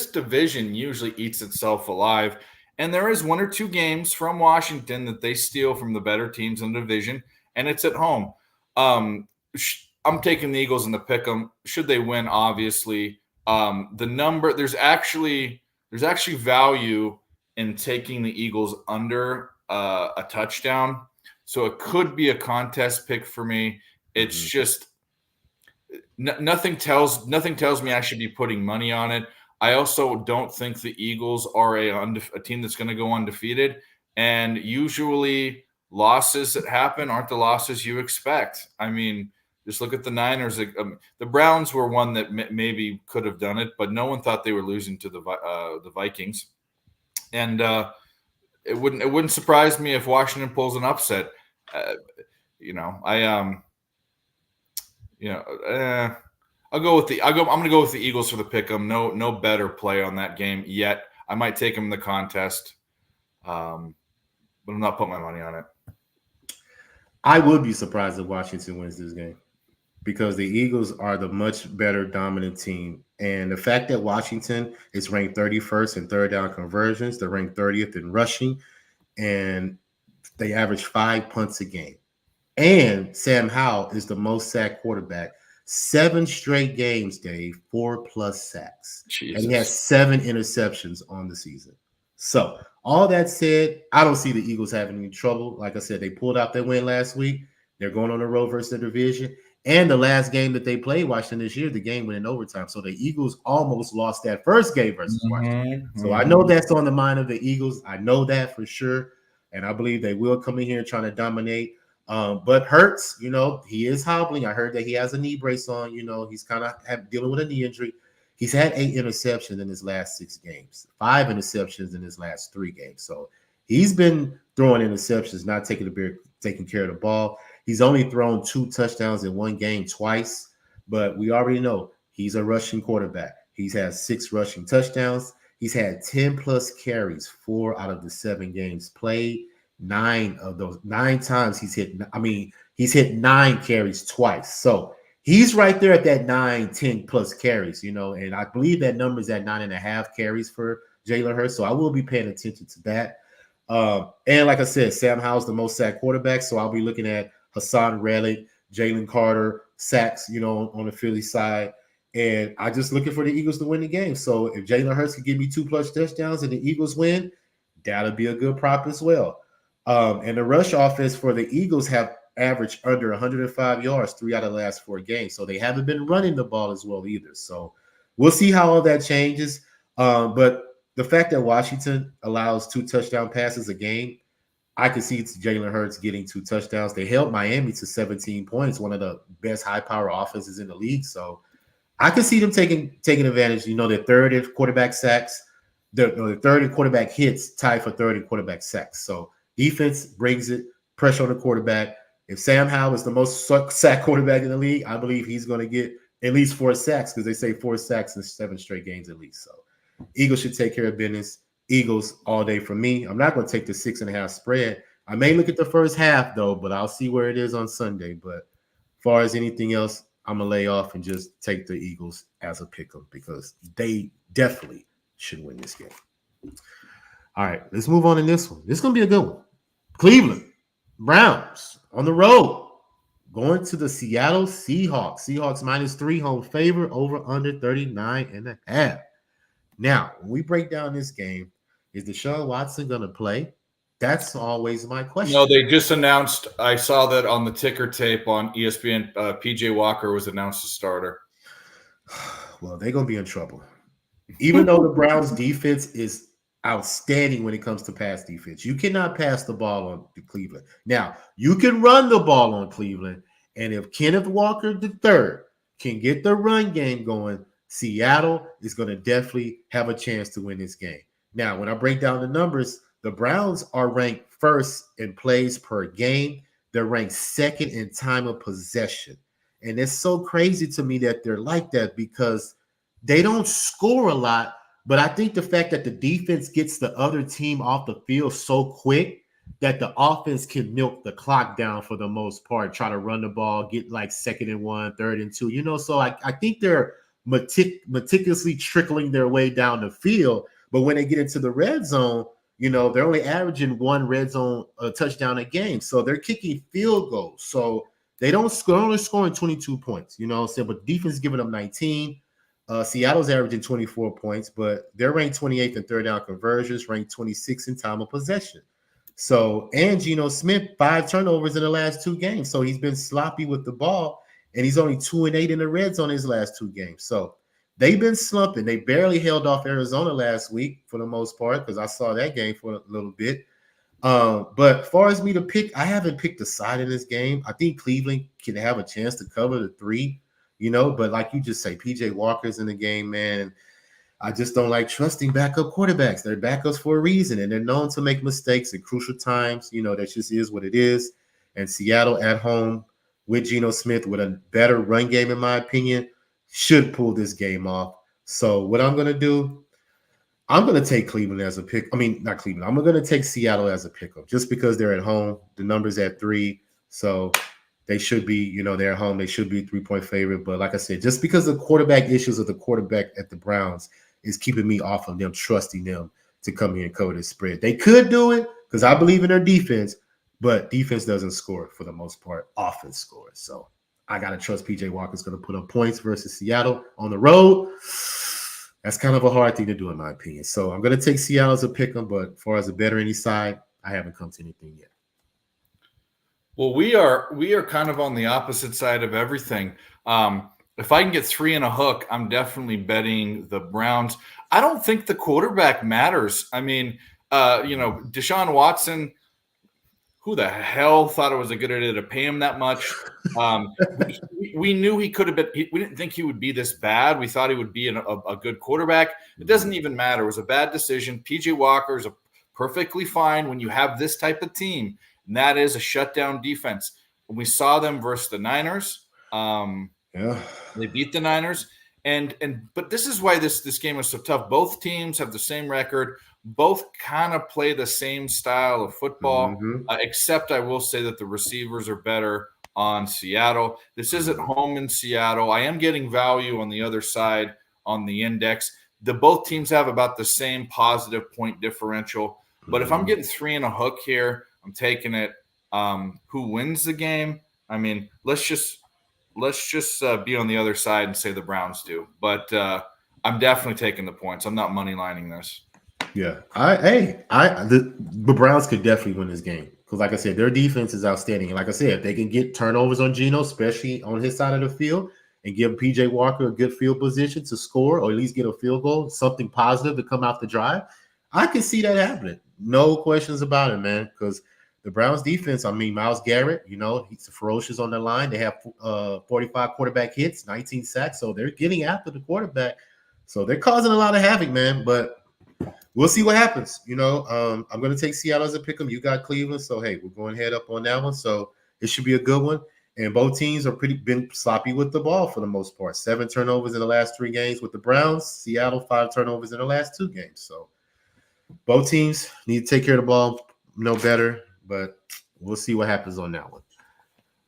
division usually eats itself alive. And there is 1 or 2 games from Washington that they steal from the better teams in the division, and it's at home. I'm taking the Eagles in the pick 'em. Should they win, obviously. The number there's actually value in taking the Eagles under a touchdown. So it could be a contest pick for me. It's just nothing tells me I should be putting money on it. I also don't think the Eagles are a team that's going to go undefeated. And usually losses that happen aren't the losses you expect. I mean, just look at the Niners. The Browns were one that maybe could have done it, but no one thought they were losing to the Vikings. And it wouldn't surprise me if Washington pulls an upset. I'm going to go with the Eagles for the pick 'em. No better play on that game yet. I might take them in the contest, but I'm not putting my money on it.
I would be surprised if Washington wins this game because the Eagles are the much better dominant team. And the fact that Washington is ranked 31st in third down conversions, they're ranked 30th in rushing, and they average 5 punts a game. And Sam Howell is the most sacked quarterback. 7 straight games, Dave, 4+ sacks.
Jesus.
And he has 7 interceptions on the season. So all that said, I don't see the Eagles having any trouble. Like I said, they pulled out their win last week. They're going on the road versus the division. And the last game that they played Washington this year, the game went in overtime. So the Eagles almost lost that first game versus Washington. So I know that's on the mind of the Eagles. I know that for sure. And I believe they will come in here trying to dominate. But Hurts, he is hobbling. I heard that he has a knee brace on. He's kind of dealing with a knee injury. He's had 8 interceptions in his last 6 games, 5 interceptions in his last 3 games. So he's been throwing interceptions, not taking care of the ball. He's only thrown 2 touchdowns in 1 game twice, but we already know he's a rushing quarterback. He's had 6 rushing touchdowns. He's had 10+ carries 4 out of the 7 games played. 9 times he's hit. I mean, he's hit 9 carries twice. So he's right there at that 9-10 plus carries, and I believe that number is at 9.5 carries for Jalen Hurts. So I will be paying attention to that. And like I said, Sam Howell's the most sacked quarterback. So I'll be looking at Hassan Reddick, Jalen Carter, sacks, on the Philly side. And I just looking for the Eagles to win the game. So if Jalen Hurts can give me 2+ touchdowns and the Eagles win, that'll be a good prop as well. And the rush offense for the Eagles have averaged under 105 yards 3 out of the last 4 games. So they haven't been running the ball as well either. So we'll see how all that changes. But the fact that Washington allows 2 touchdown passes a game, I can see Jalen Hurts getting 2 touchdowns. They held Miami to 17 points, one of the best high-power offenses in the league. So I can see them taking advantage. They're third in quarterback sacks. The third in quarterback hits, tied for third in quarterback sacks. So defense brings it, pressure on the quarterback. If Sam Howell is the most sack quarterback in the league, I believe he's going to get at least 4 sacks because they say 4 sacks in 7 straight games at least. So Eagles should take care of business. Eagles all day for me. I'm not going to take the 6.5 spread. I may look at the first half, though, but I'll see where it is on Sunday. But as far as anything else, I'm going to lay off and just take the Eagles as a pick-em because they definitely should win this game. All right, let's move on in this one. This is going to be a good one. Cleveland Browns on the road going to the Seattle Seahawks. Seahawks -3 home favor, over under 39.5. Now, when we break down this game, is Deshaun Watson going to play? That's always my question.
No, they just announced. I saw that on the ticker tape on ESPN. PJ Walker was announced as starter.
Well, they're going to be in trouble. Even though the Browns defense is outstanding when it comes to pass defense. You cannot pass the ball on Cleveland. Now, you can run the ball on Cleveland, and if Kenneth Walker III can get the run game going, Seattle is going to definitely have a chance to win this game. Now, when I break down the numbers, the Browns are ranked first in plays per game. They're ranked second in time of possession. And it's so crazy to me that they're like that because they don't score a lot. But I think the fact that the defense gets the other team off the field so quick that the offense can milk the clock down for the most part, try to run the ball, get like 2nd and 1, 3rd and 2, so I think they're meticulously trickling their way down the field. But when they get into the red zone, they're only averaging 1 red zone touchdown a game. So they're kicking field goals. So they don't score, only scoring 22 points, but defense is giving them 19. Seattle's averaging 24 points, but they're ranked 28th in third down conversions, ranked 26th in time of possession. So, and Geno Smith, 5 turnovers in the last 2 games. So he's been sloppy with the ball, and he's only 2-8 in the red zone his last 2 games. So they've been slumping. They barely held off Arizona last week for the most part because I saw that game for a little bit. But as far as me to pick, I haven't picked a side in this game. I think Cleveland can have a chance to cover the 3. But like you just say, PJ Walker's in the game, man. I just don't like trusting backup quarterbacks. They're backups for a reason, and they're known to make mistakes at crucial times. That just is what it is. And Seattle at home with Geno Smith with a better run game, in my opinion, should pull this game off. So what I'm going to do, I'm going to take Cleveland as a pick. I mean, not Cleveland. I'm going to take Seattle as a pickup just because they're at home. The number's at 3. So they should be, they're at home. They should be a 3-point favorite. But like I said, just because the quarterback issues of the quarterback at the Browns is keeping me off of them, trusting them to come here and cover this spread. They could do it because I believe in their defense, but defense doesn't score for the most part. Offense scores. So I got to trust PJ Walker's going to put up points versus Seattle on the road. That's kind of a hard thing to do, in my opinion. So I'm going to take Seattle as a pick 'em, but as far as a better any side, I haven't come to anything yet.
Well, we are kind of on the opposite side of everything. If I can get 3 and a hook, I'm definitely betting the Browns. I don't think the quarterback matters. I mean, Deshaun Watson, who the hell thought it was a good idea to pay him that much? We knew he could have been. We didn't think he would be this bad. We thought he would be a good quarterback. It doesn't even matter. It was a bad decision. PJ Walker is perfectly fine when you have this type of team, and that is a shutdown defense. When we saw them versus the Niners, they beat the Niners, but this is why this game was so tough. Both teams have the same record. both kind of play the same style of football,
Mm-hmm.
Except I will say that the receivers are better on Seattle. This isn't home in Seattle. I am getting value on the other side on the index. Both teams have about the same positive point differential. But if I'm getting 3 and a hook here, I'm taking it. Who wins the game? I mean, let's just be on the other side and say the Browns do. But I'm definitely taking the points. I'm not money lining this.
Yeah, the Browns could definitely win this game because, like I said, their defense is outstanding. And like I said, if they can get turnovers on Geno, especially on his side of the field, and give PJ Walker a good field position to score or at least get a field goal, something positive to come out the drive, I can see that happening. No questions about it, man. Because the Browns defense, I mean, Myles Garrett, he's ferocious on the line. They have 45 quarterback hits, 19 sacks, so they're getting after the quarterback. So they're causing a lot of havoc, man. But we'll see what happens. I'm going to take Seattle as a pick 'em. You got Cleveland, so hey, we're going head up on that one. So it should be a good one. And both teams are been sloppy with the ball for the most part. 7 turnovers in the last 3 games with the Browns. Seattle 5 turnovers in the last 2 games. So both teams need to take care of the ball, better. But we'll see what happens on that one.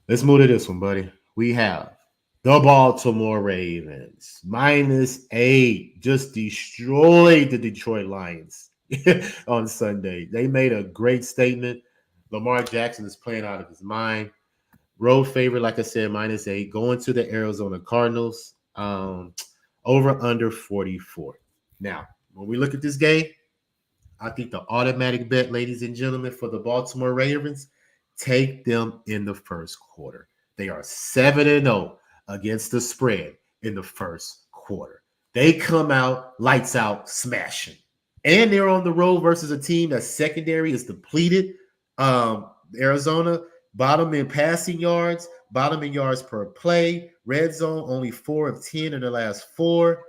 Let's move to this one, buddy. We have the Baltimore Ravens -8 just destroyed the Detroit Lions on Sunday. They made a great statement. Lamar Jackson is playing out of his mind. Road favorite, like I said, -8, going to the Arizona Cardinals. Over under 44. Now, when we look at this game, I think the automatic bet, ladies and gentlemen, for the Baltimore Ravens, take them in the first quarter. They are 7-0 against the spread in the first quarter. They come out, lights out, smashing. And they're on the road versus a team that's secondary is depleted. Arizona, bottom in passing yards, bottom in yards per play. Red zone, only 4 of 10 in the last 4.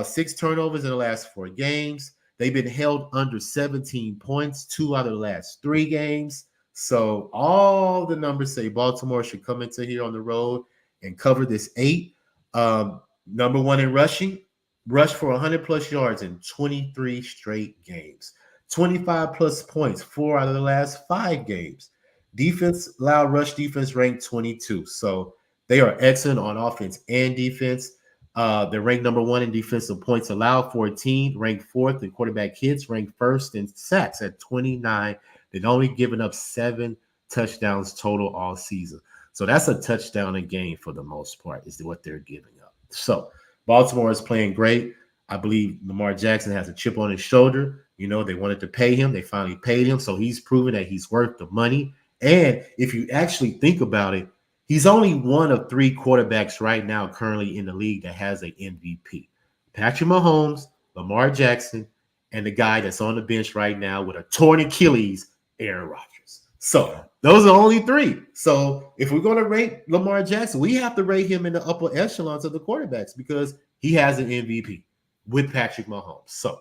6 turnovers in the last 4 games. They've been held under 17 points 2 out of the last 3 games. So all the numbers say Baltimore should come into here on the road and cover this 8. Number 1 in rushing, rushed for 100-plus yards in 23 straight games. 25-plus points 4 out of the last 5 games. Defense, loud rush defense ranked 22. So they are excellent on offense and defense. They're ranked number 1 in defensive points allowed, 14, ranked 4th in quarterback hits, ranked 1st in sacks at 29. They've only given up 7 touchdowns total all season. So that's a touchdown a game for the most part is what they're giving up. So Baltimore is playing great. I believe Lamar Jackson has a chip on his shoulder. They wanted to pay him. They finally paid him. So he's proven that he's worth the money. And if you actually think about it, he's only one of 3 quarterbacks right now currently in the league that has an MVP. Patrick Mahomes, Lamar Jackson, and the guy that's on the bench right now with a torn Achilles, Aaron Rodgers. So those are only 3. So if we're going to rate Lamar Jackson, we have to rate him in the upper echelons of the quarterbacks because he has an MVP with Patrick Mahomes. So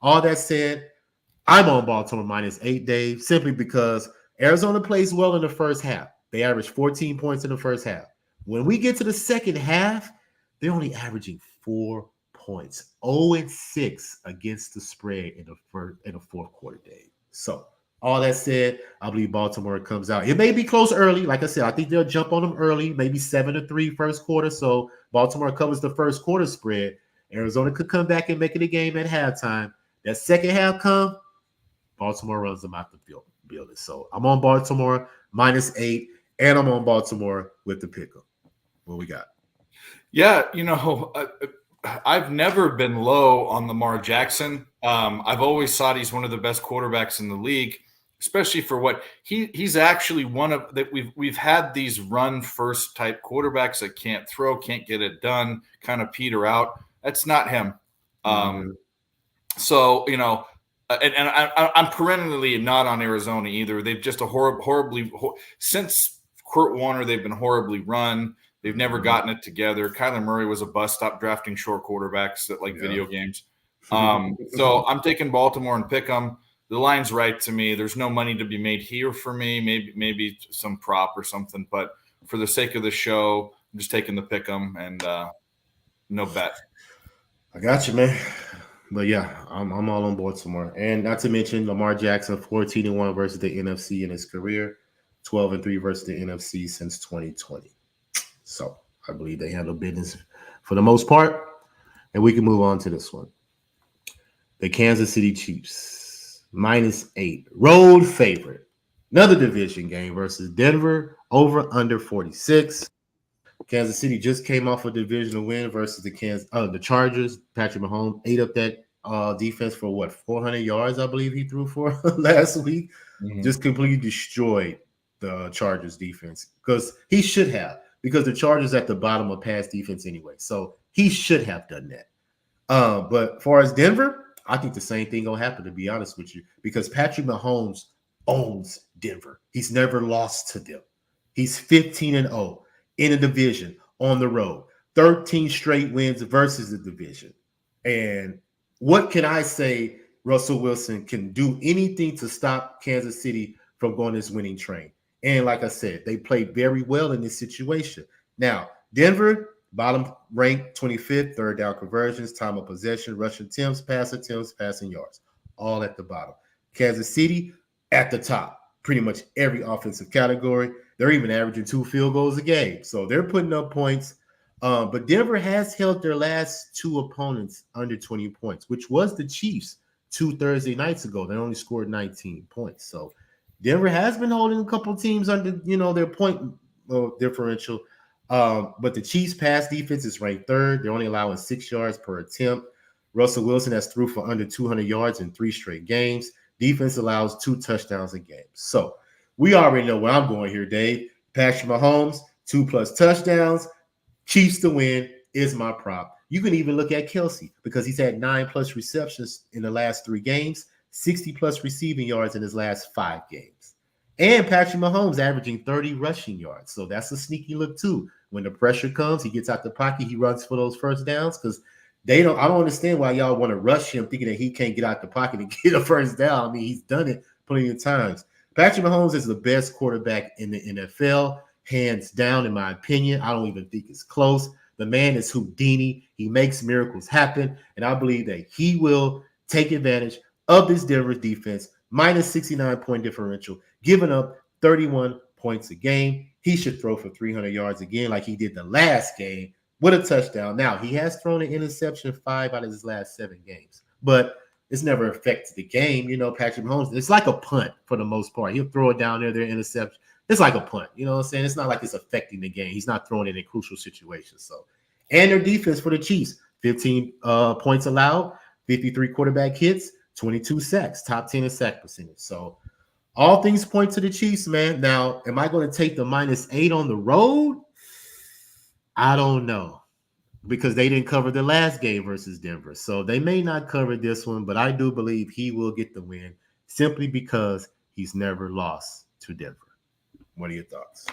all that said, I'm on Baltimore -8, Dave, simply because Arizona plays well in the first half. They average 14 points in the first half. When we get to the second half, they're only averaging 4 points. 0-6 against the spread in the fourth quarter, Dave. So all that said, I believe Baltimore comes out. It may be close early. Like I said, I think they'll jump on them early, maybe 7-3 first quarter. So Baltimore covers the first quarter spread. Arizona could come back and make it a game at halftime. That second half come, Baltimore runs them out the building. So I'm on Baltimore -8, and I'm on Baltimore with the pick-up. What we got?
Yeah, I've never been low on Lamar Jackson. I've always thought he's one of the best quarterbacks in the league, especially for what he's actually one of that. We've had these run first type quarterbacks that can't throw, can't get it done, kind of peter out. That's not him. So and I'm perennially not on Arizona either. They've just horribly since Kurt Warner, they've been horribly run. They've never gotten it together. Kyler Murray was a bust. Stop drafting short quarterbacks that like video games. So I'm taking Baltimore and pick them. The line's right to me. There's no money to be made here for me. Maybe some prop or something. But for the sake of the show, I'm just taking the pick them and no bet.
I got you, man. But yeah, I'm all on Baltimore. And not to mention Lamar Jackson, 14-1 versus the NFC in his career, 12-3 versus the NFC since 2020. So I believe they handle business for the most part. And we can move on to this one. The Kansas City Chiefs, -8. Road favorite. Another division game versus Denver, over under 46. Kansas City just came off a divisional win versus the Chargers. Patrick Mahomes ate up that defense for 400 yards, I believe he threw for last week. Mm-hmm. Just completely destroyed the Chargers defense because he should have, because the Chargers at the bottom of pass defense anyway. So he should have done that. But as far as Denver, I think the same thing gonna happen, to be honest with you, because Patrick Mahomes owns Denver. He's never lost to them. He's 15-0 in a division on the road, 13 straight wins versus the division. And what can I say? Russell Wilson can do anything to stop Kansas City from going this winning train. And like I said, they played very well in this situation. Now, Denver, bottom ranked 25th, third down conversions, time of possession, rush attempts, passing yards, all at the bottom. Kansas City at the top, pretty much every offensive category. They're even averaging 2 field goals a game. So they're putting up points. But Denver has held their last 2 opponents under 20 points, which was the Chiefs 2 Thursday nights ago. They only scored 19 points. So Denver has been holding a couple teams under, their point differential. But the Chiefs' pass defense is ranked 3rd. They're only allowing 6 yards per attempt. Russell Wilson has threw for under 200 yards in 3 straight games. Defense allows 2 touchdowns a game. So we already know where I'm going here, Dave. Patrick Mahomes, 2+ touchdowns. Chiefs to win is my prop. You can even look at Kelsey, because he's had 9+ receptions in the last 3 games, 60+ receiving yards in his last 5 games. And Patrick Mahomes averaging 30 rushing yards. So that's a sneaky look too. When the pressure comes, he gets out the pocket, he runs for those first downs, because I don't understand why y'all want to rush him thinking that he can't get out the pocket and get a first down. I mean, he's done it plenty of times. Patrick Mahomes is the best quarterback in the NFL, hands down, in my opinion. I don't even think it's close. The man is Houdini. He makes miracles happen, and I believe that he will take advantage of this Denver defense, -69-point differential, giving up 31 points a game. He should throw for 300 yards again like he did the last game with a touchdown. Now, he has thrown an interception 5 out of his last 7 games, but it's never affected the game. Patrick Mahomes, it's like a punt for the most part. He'll throw it down there, their interception. It's like a punt. You know what I'm saying? It's not like it's affecting the game. He's not throwing it in crucial situations. So, and their defense for the Chiefs, 15 points allowed, 53 quarterback hits, 22 sacks, top 10 in sack percentage. So all things point to the Chiefs, man. Now, am I going to take the -8 on the road? I don't know, because they didn't cover the last game versus Denver. So they may not cover this one, but I do believe he will get the win simply because he's never lost to Denver. What are your thoughts?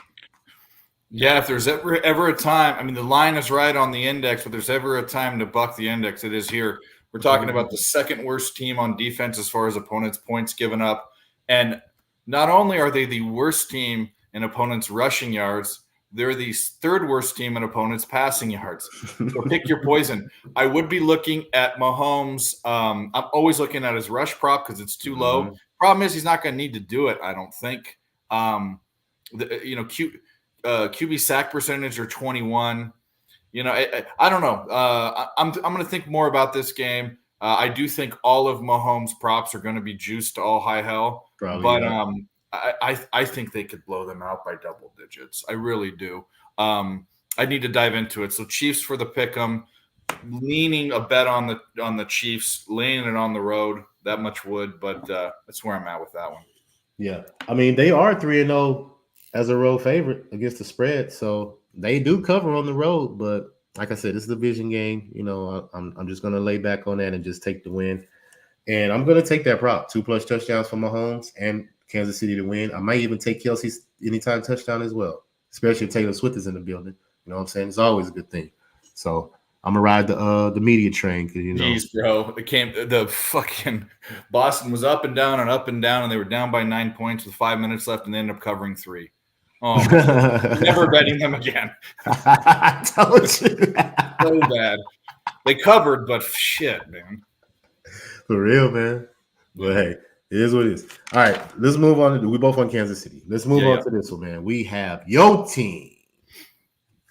Yeah, if there's ever a time, I mean, the line is right on the index, but there's ever a time to buck the index, it is here. We're talking about the second worst team on defense as far as opponents' points given up. And not only are they the worst team in opponents' rushing yards, they're the 3rd worst team in opponents' passing yards. So pick your poison. I would be looking at Mahomes. I'm always looking at his rush prop because it's too low. Problem is, he's not going to need to do it, I don't think. QB sack percentage are 21. I don't know. I'm going to think more about this game. I do think all of Mahomes' props are going to be juiced to all high hell. Probably, but yeah. I think they could blow them out by double digits. I really do. I need to dive into it. So Chiefs for the pick'em, leaning a bet on the Chiefs, laying it on the road. That much would, but that's where I'm at with that one. Yeah,
I mean, they are 3-0 as a road favorite against the spread, so they do cover on the road. But like I said, it's a division game. I'm just gonna lay back on that and just take the win. And I'm gonna take that prop, 2+ touchdowns for Mahomes and Kansas City to win. I might even take Kelsey's anytime touchdown as well, especially if Taylor Swift is in the building. You know what I'm saying? It's always a good thing. So I'm gonna ride the media train because
Jeez, bro, the fucking Boston was up and down, and they were down by 9 points with 5 minutes left, and they ended up covering 3. Oh, never betting them again.
I told you.
So bad. They covered, but shit, man.
For real, man. But hey, it is what it is. All right, let's move on. We both on Kansas City. Let's move on to this one, man. We have your team,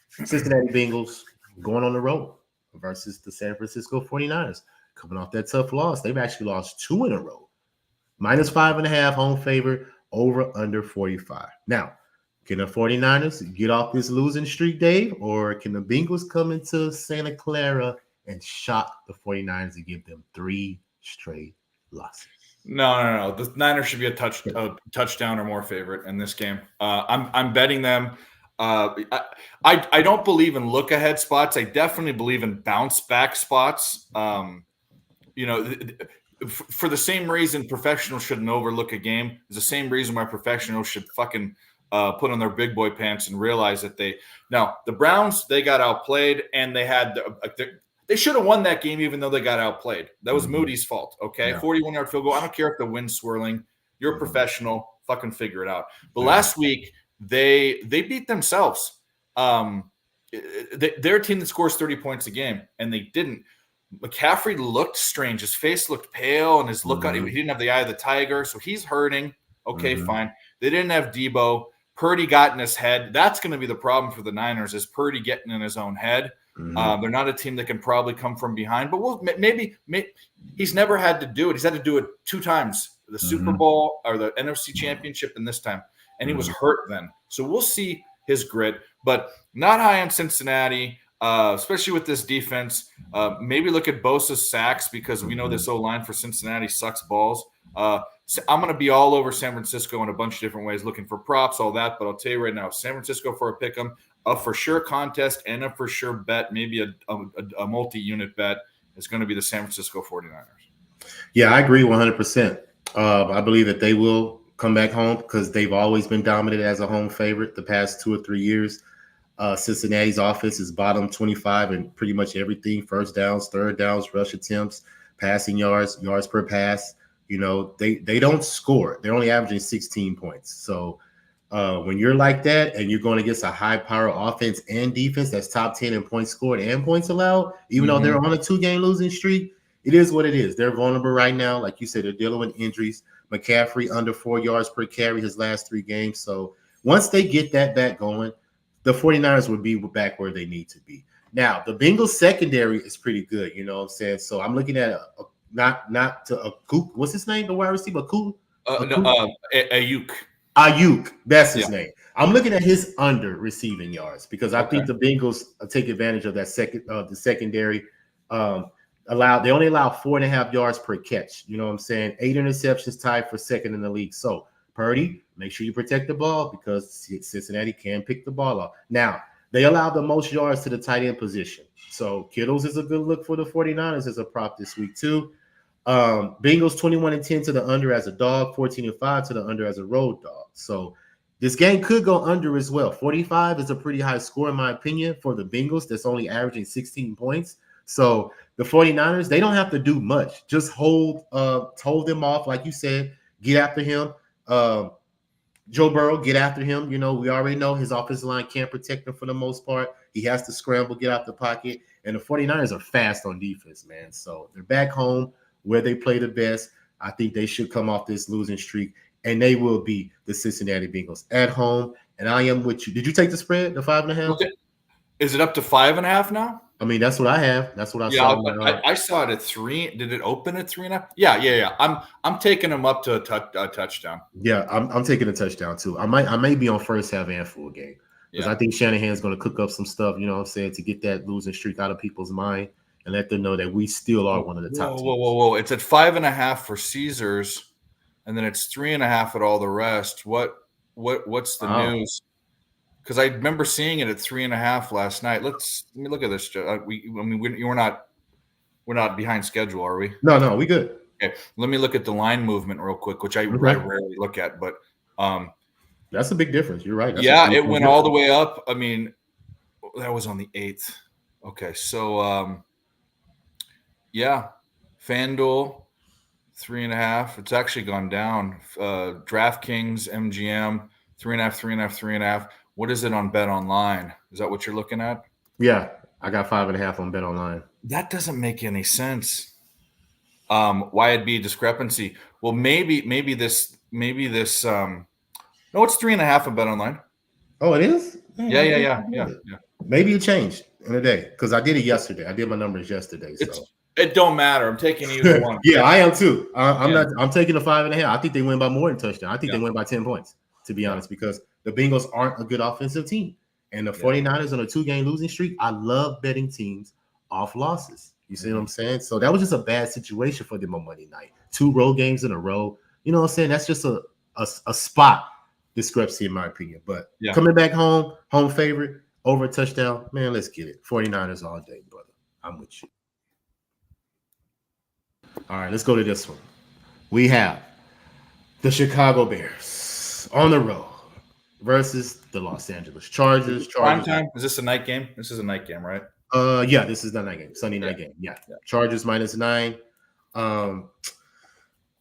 Cincinnati Bengals, going on the road versus the San Francisco 49ers. Coming off that tough loss. They've actually lost 2 in a row. -5.5 home favorite, over under 45. Now, can the 49ers get off this losing streak, Dave? Or can the Bengals come into Santa Clara and shock the 49ers and give them 3 straight losses?
No. The Niners should be a touchdown or more favorite in this game. I'm betting them. I don't believe in look ahead spots. I definitely believe in bounce back spots. For the same reason professionals shouldn't overlook a game, is the same reason why professionals should fucking put on their big boy pants and realize that the Browns, they got outplayed, and they should have won that game even though they got outplayed. That was Moody's fault, okay? Yeah. 41-yard field goal. I don't care if the wind's swirling. You're a professional. Fucking figure it out. But last week, they beat themselves. They're a team that scores 30 points a game, and they didn't. McCaffrey looked strange. His face looked pale, and his look he didn't have the eye of the tiger, so he's hurting. Okay, fine. They didn't have Debo. Purdy got in his head. That's going to be the problem for the Niners, is Purdy getting in his own head. They're not a team that can probably come from behind, but maybe he's never had to do it. He's had to do it 2 times, the Super Bowl or the NFC Championship, and this time, and he was hurt then. So we'll see his grit, but not high on Cincinnati, especially with this defense. Maybe look at Bosa's sacks, because we know this O-line for Cincinnati sucks balls. I'm going to be all over San Francisco in a bunch of different ways, looking for props, all that. But I'll tell you right now, San Francisco for a pick 'em, a for sure contest, and a for sure bet, maybe a multi-unit bet, is going to be the San Francisco 49ers.
Yeah, I agree 100%. I believe that they will come back home because they've always been dominant as a home favorite the past 2 or 3 years. Cincinnati's offense is bottom 25 in pretty much everything: first downs, third downs, rush attempts, passing yards, yards per pass. They don't score. They're only averaging 16 points. So when you're like that and you're going against a high-power offense and defense that's top 10 in points scored and points allowed, even though they're on a 2-game losing streak, it is what it is. They're vulnerable right now. Like you said, they're dealing with injuries. McCaffrey under 4 yards per carry his last 3 games. So once they get that back going, the 49ers would be back where they need to be. Now, the Bengals secondary is pretty good, you know what I'm saying? So I'm looking at what's his name? The wide receiver,
Ayuk.
Ayuk, that's his name. I'm looking at his under receiving yards because I think the Bengals take advantage of that the secondary. They only allow 4.5 yards per catch. You know what I'm saying? 8 interceptions, tied for second in the league. So Purdy, make sure you protect the ball because Cincinnati can pick the ball up. Now, they allow the most yards to the tight end position. So Kittles is a good look for the 49ers as a prop this week too. Bengals 21-10 to the under as a dog, 14-5 to the under as a road dog. So this game could go under as well. 45 is a pretty high score in my opinion for the Bengals that's only averaging 16 points. So the 49ers, they don't have to do much. Just hold them off, like you said. Get after him. Joe Burrow, get after him. We already know his offensive line can't protect him for the most part. He has to scramble, get out the pocket. And the 49ers are fast on defense, man. So they're back home where they play the best. I think they should come off this losing streak, and they will be the Cincinnati Bengals at home. And I am with you. Did you take the spread, the 5.5?
Okay. Is it up to 5.5 now?
I mean, that's what I have. That's what I saw.
I saw it at 3. Did it open at 3.5? Yeah. I'm taking them up to a touchdown.
Yeah, I'm taking a touchdown too. I may be on first half and full game because I think Shanahan's going to cook up some stuff. You know what I'm saying, to get that losing streak out of people's mind and let them know that we still are one of the top teams.
Whoa! It's at 5.5 for Caesars, and then it's 3.5 at all the rest. What's the news? Because I remember seeing it at 3.5 last night. Let me look at this. We're not behind schedule, are we?
No, we good.
Okay, let me look at the line movement real quick, which I rarely look at, but
that's a big difference. You're right.
It went all the way up. I mean, that was on the 8th. Okay, so FanDuel 3.5. It's actually gone down. DraftKings, MGM 3.5. What is it on Bet Online? Is that what you're looking at?
Yeah, I got 5.5 on Bet Online.
That doesn't make any sense. Why it'd be a discrepancy? Well, maybe this. No, it's 3.5 on Bet Online.
Oh, it is.
Yeah.
Maybe it changed in a day because I did it yesterday. I did my numbers yesterday. So
it don't matter. I'm taking either one.
Yeah, I am too. I'm taking the 5.5. I think they win by more than touchdown. I think they win by 10 points, to be honest, because the Bengals aren't a good offensive team. And the 49ers on a 2-game losing streak. I love betting teams off losses. You see what I'm saying? So that was just a bad situation for them on Monday night. 2 road games in a row. You know what I'm saying? That's just a spot discrepancy in my opinion. But coming back home favorite, over a touchdown, man, let's get it. 49ers all day, brother. I'm with you. All right, let's go to this one. We have the Chicago Bears on the road versus the Los Angeles Chargers.
Prime time? Is this a night game? This is a night game, right?
Yeah, this is the night game, Sunday night game. Yeah. Chargers -9.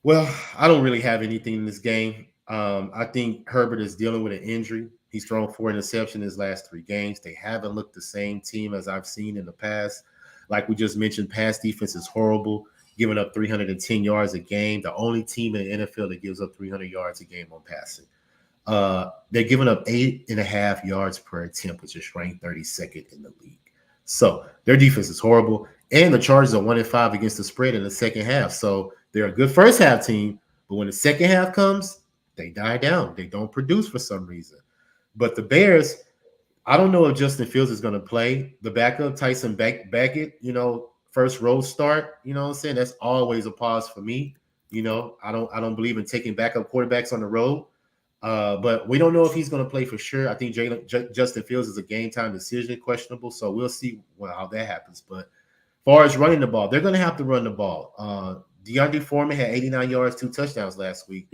Well, I don't really have anything in this game. I think Herbert is dealing with an injury. He's thrown 4 interceptions in his last 3 games. They haven't looked the same team as I've seen in the past. Like we just mentioned, pass defense is horrible, giving up 310 yards a game. The only team in the NFL that gives up 300 yards a game on passing. They're giving up 8.5 yards per attempt, which is ranked 32nd in the league. So their defense is horrible. And the Chargers are 1-5 against the spread in the second half. So they're a good first half team, but when the second half comes, they die down. They don't produce for some reason. But the Bears, I don't know if Justin Fields is going to play. The backup, Tyson Beckett, first road start, you know what I'm saying? That's always a pause for me. I don't believe in taking backup quarterbacks on the road. But we don't know if he's going to play for sure. I think Justin Fields is a game time decision, questionable. So we'll see how that happens. But as far as running the ball, they're going to have to run the ball. DeAndre Foreman had 89 yards, 2 touchdowns last week.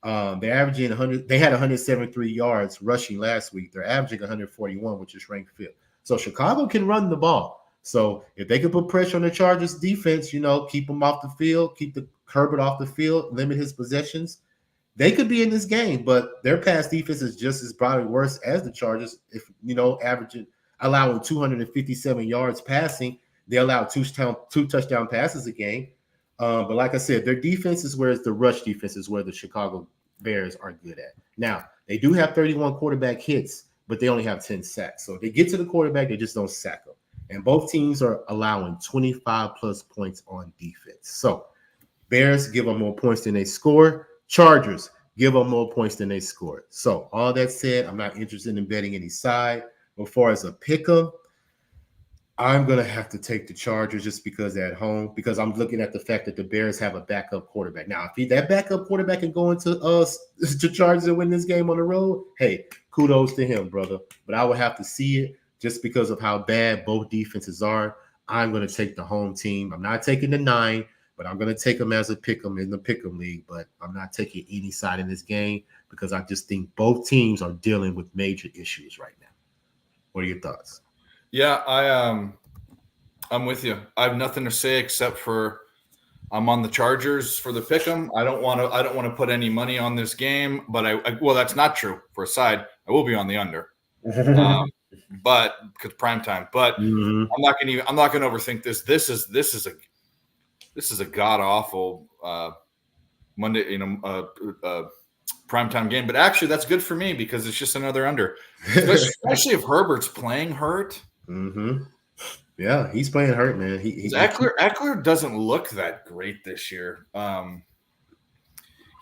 They're averaging 100. They had 173 yards rushing last week. They're averaging 141, which is ranked 5th. So Chicago can run the ball. So if they can put pressure on the Chargers defense, keep them off the field, keep the Herbert off the field, limit his possessions, they could be in this game. But their pass defense is just as probably worse as the Chargers. If allowing 257 yards passing, they allow two touchdown passes a game. But like I said, their defense is where the rush defense is where the Chicago Bears are good at. Now, they do have 31 quarterback hits, but they only have 10 sacks. So if they get to the quarterback, they just don't sack them. And both teams are allowing 25-plus points on defense. So Bears give them more points than they score. Chargers give them more points than they score. So all that said, I'm not interested in betting any side. As far as a pick 'em, I'm going to have to take the Chargers just because they're at home, because I'm looking at the fact that the Bears have a backup quarterback. Now, if that backup quarterback can go into to Chargers and win this game on the road, hey, kudos to him, brother. But I would have to see it just because of how bad both defenses are. I'm going to take the home team. I'm not taking the 9, but I'm going to take them as a pick 'em in the pick 'em league. But I'm not taking any side in this game because I just think both teams are dealing with major issues right now. What are your thoughts?
Yeah, I'm with you. I have nothing to say except for I'm on the Chargers for the pick'em. I don't want to put any money on this game, but well, that's not true for a side. I will be on the under, but because prime time. But I'm not going to overthink this. This is a god awful Monday, primetime game. But actually, that's good for me because it's just another under, especially if Herbert's playing hurt.
Mm-hmm. Yeah, he's playing hurt, man.
Eckler doesn't look that great this year.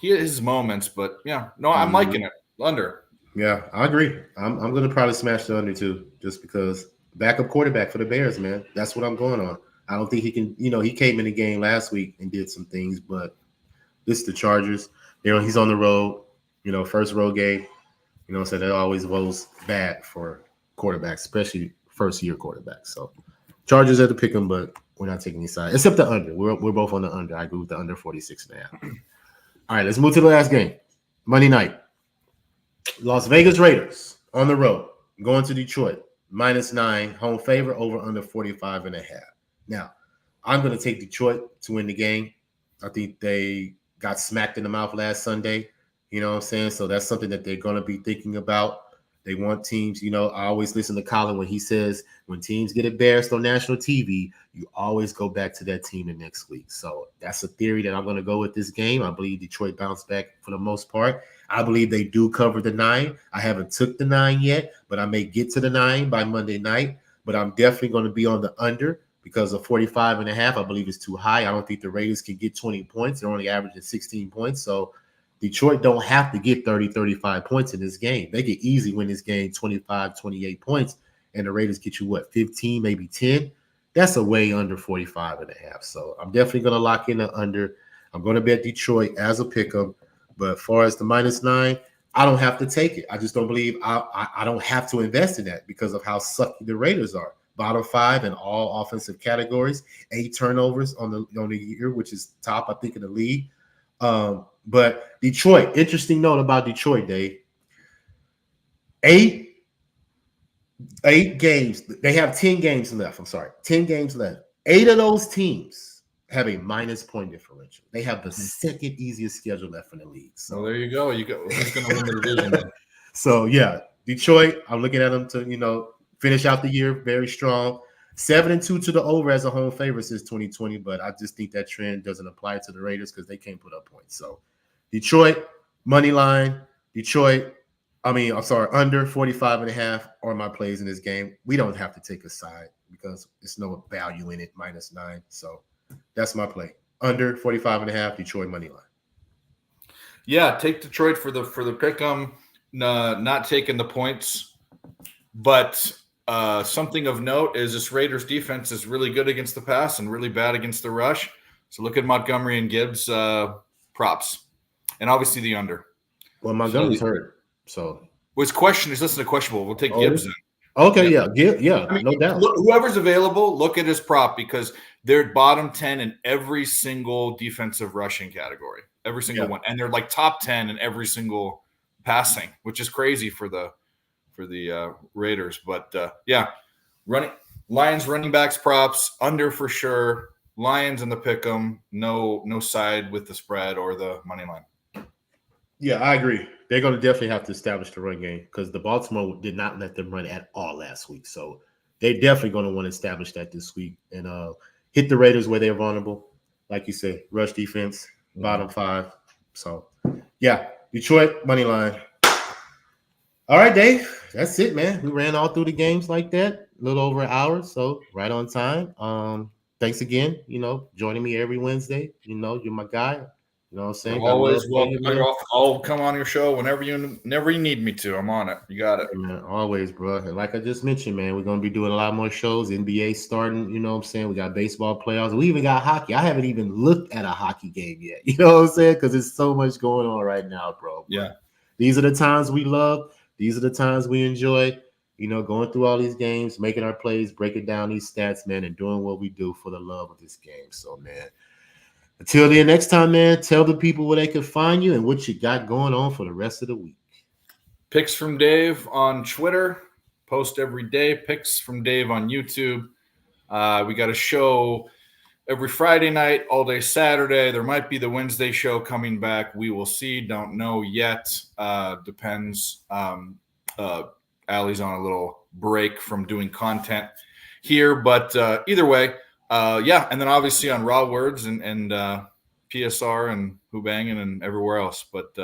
He has his moments, but yeah, no, I'm liking it. Under.
Yeah, I agree. I'm going to probably smash the under too, just because backup quarterback for the Bears, man. That's what I'm going on. I don't think he can. He came in the game last week and did some things, but this is the Chargers. He's on the road. First road game. So that always goes bad for quarterbacks, especially first-year quarterbacks. So Chargers had to pick them, but we're not taking any side, except the under. We're both on the under. I agree with the under 46.5. All right, let's move to the last game. Monday night. Las Vegas Raiders on the road, going to Detroit, -9, home favor, over under 45.5. Now, I'm going to take Detroit to win the game. I think they got smacked in the mouth last Sunday. You know what I'm saying? So that's something that they're going to be thinking about. They want teams, I always listen to Colin when he says when teams get embarrassed on national TV, you always go back to that team the next week. So that's a theory that I'm going to go with this game. I believe Detroit bounced back for the most part. I believe they do cover the 9. I haven't took the 9 yet, but I may get to the 9 by Monday night. But I'm definitely going to be on the under because of 45.5. I believe it's too high. I don't think the Raiders can get 20 points. They're only averaging 16 points. So Detroit don't have to get 30, 35 points in this game. They get easy win this game 25, 28 points, and the Raiders get you, 15, maybe 10? That's a way under 45.5. So I'm definitely going to lock in the under. I'm going to bet Detroit as a pick'em. But as far as the -9, I don't have to take it. I just don't believe I don't have to invest in that because of how sucky the Raiders are. Bottom 5 in all offensive categories, 8 turnovers on the year, which is top, I think, in the league. But Detroit, interesting note about Detroit, Dave. 8 games. They have 10 games left. 10 games left. 8 of those teams have a minus point differential. They have the second easiest schedule left in the league. So
there you go. Who's going to win the division then?
So yeah, Detroit. I'm looking at them to finish out the year very strong. 7-2 to the over as a home favorite since 2020, but I just think that trend doesn't apply to the Raiders because they can't put up points. So Detroit, money line, under 45.5 are my plays in this game. We don't have to take a side because there's no value in it, -9. So that's my play. Under 45.5, Detroit money line.
Yeah, take Detroit for the pick 'em, not taking the points. But something of note is this Raiders defense is really good against the pass and really bad against the rush. So look at Montgomery and Gibbs props. And obviously the under.
Well, Montgomery's hurt. So
his question is listed a questionable. We'll take Gibbs in.
Okay, yeah, I mean, no doubt.
Whoever's available, look at his prop because they're bottom 10 in every single defensive rushing category. Every single one. And they're like top 10 in every single passing, which is crazy for the Raiders. But Lions running backs props under for sure. Lions in the pick 'em. No side with the spread or the money line.
Yeah, I agree. They're going to definitely have to establish the run game because the Baltimore did not let them run at all last week. So they're definitely going to want to establish that this week and hit the Raiders where they're vulnerable. Like you said, rush defense, bottom 5. So, yeah, Detroit, money line. All right, Dave, that's it, man. We ran all through the games like that, a little over an hour, so right on time. Thanks again, joining me every Wednesday. You're my guy. You know what I'm saying?
Always welcome. I'll come on your show whenever you need me to. I'm on it. You got it.
Man, always, bro. And like I just mentioned, man, we're going to be doing a lot more shows. NBA starting, you know what I'm saying? We got baseball playoffs. We even got hockey. I haven't even looked at a hockey game yet. You know what I'm saying? Because there's so much going on right now, bro.
Yeah.
But these are the times we love. These are the times we enjoy, going through all these games, making our plays, breaking down these stats, man, and doing what we do for the love of this game. So, man, until then, next time, man, tell the people where they can find you and what you got going on for the rest of the week.
Picks from Dave on Twitter. Post every day. Picks from Dave on YouTube. We got a show every Friday night, all day Saturday. There might be the Wednesday show coming back. We will see. Don't know yet. Depends. Allie's on a little break from doing content here. But either way, and then obviously on Raw Words and PSR and Who Bangin' and everywhere else. But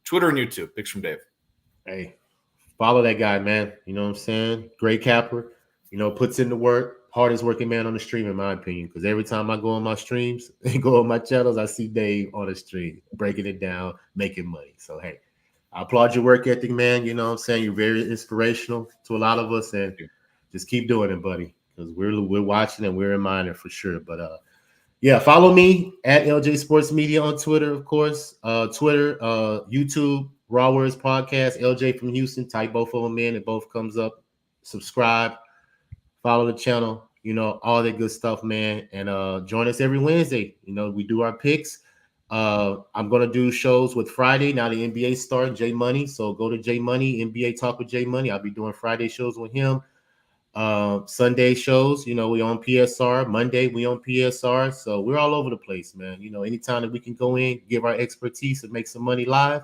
Twitter and YouTube, Picks from Dave.
Hey, follow that guy, man. You know what I'm saying? Great capper. Puts in the work. Hardest working man on the stream, in my opinion, because every time I go on my streams and go on my channels, I see Dave on the stream, breaking it down, making money. So, hey, I applaud your work ethic, man. You know what I'm saying? You're very inspirational to a lot of us, and just keep doing it, buddy, because we're watching and we're admiring for sure. But, follow me at LJ Sports Media on Twitter, of course. Twitter, YouTube, RaWordzPodcast, LJ from Houston. Type both of them in. It both comes up. Subscribe. Follow the channel, all that good stuff, man. And join us every Wednesday. We do our picks. I'm going to do shows with Friday. Now the NBA starting, J Money. So go to J Money, NBA Talk with J Money. I'll be doing Friday shows with him. Sunday shows, we on PSR. Monday, we on PSR. So we're all over the place, man. Anytime that we can go in, give our expertise and make some money live,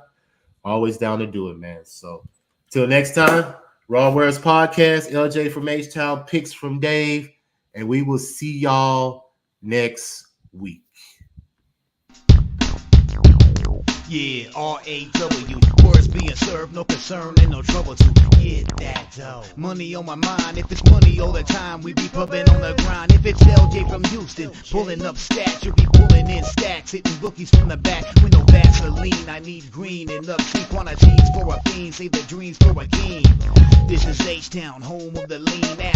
always down to do it, man. So till next time. RaWordzPodcast, LJ from H-Town, Picks from Dave, and we will see y'all next week.
Yeah, R-A-W, words being served, no concern and no trouble to get that dough. Money on my mind, if it's money all the time, we be pumping on the grind. If it's LJ from Houston, pulling up stats, you'll be pulling in stacks, hitting bookies from the back with no Vaseline. I need green and upsy quantities for a fiend, save the dreams for a king. This is H-Town, home of the lean ass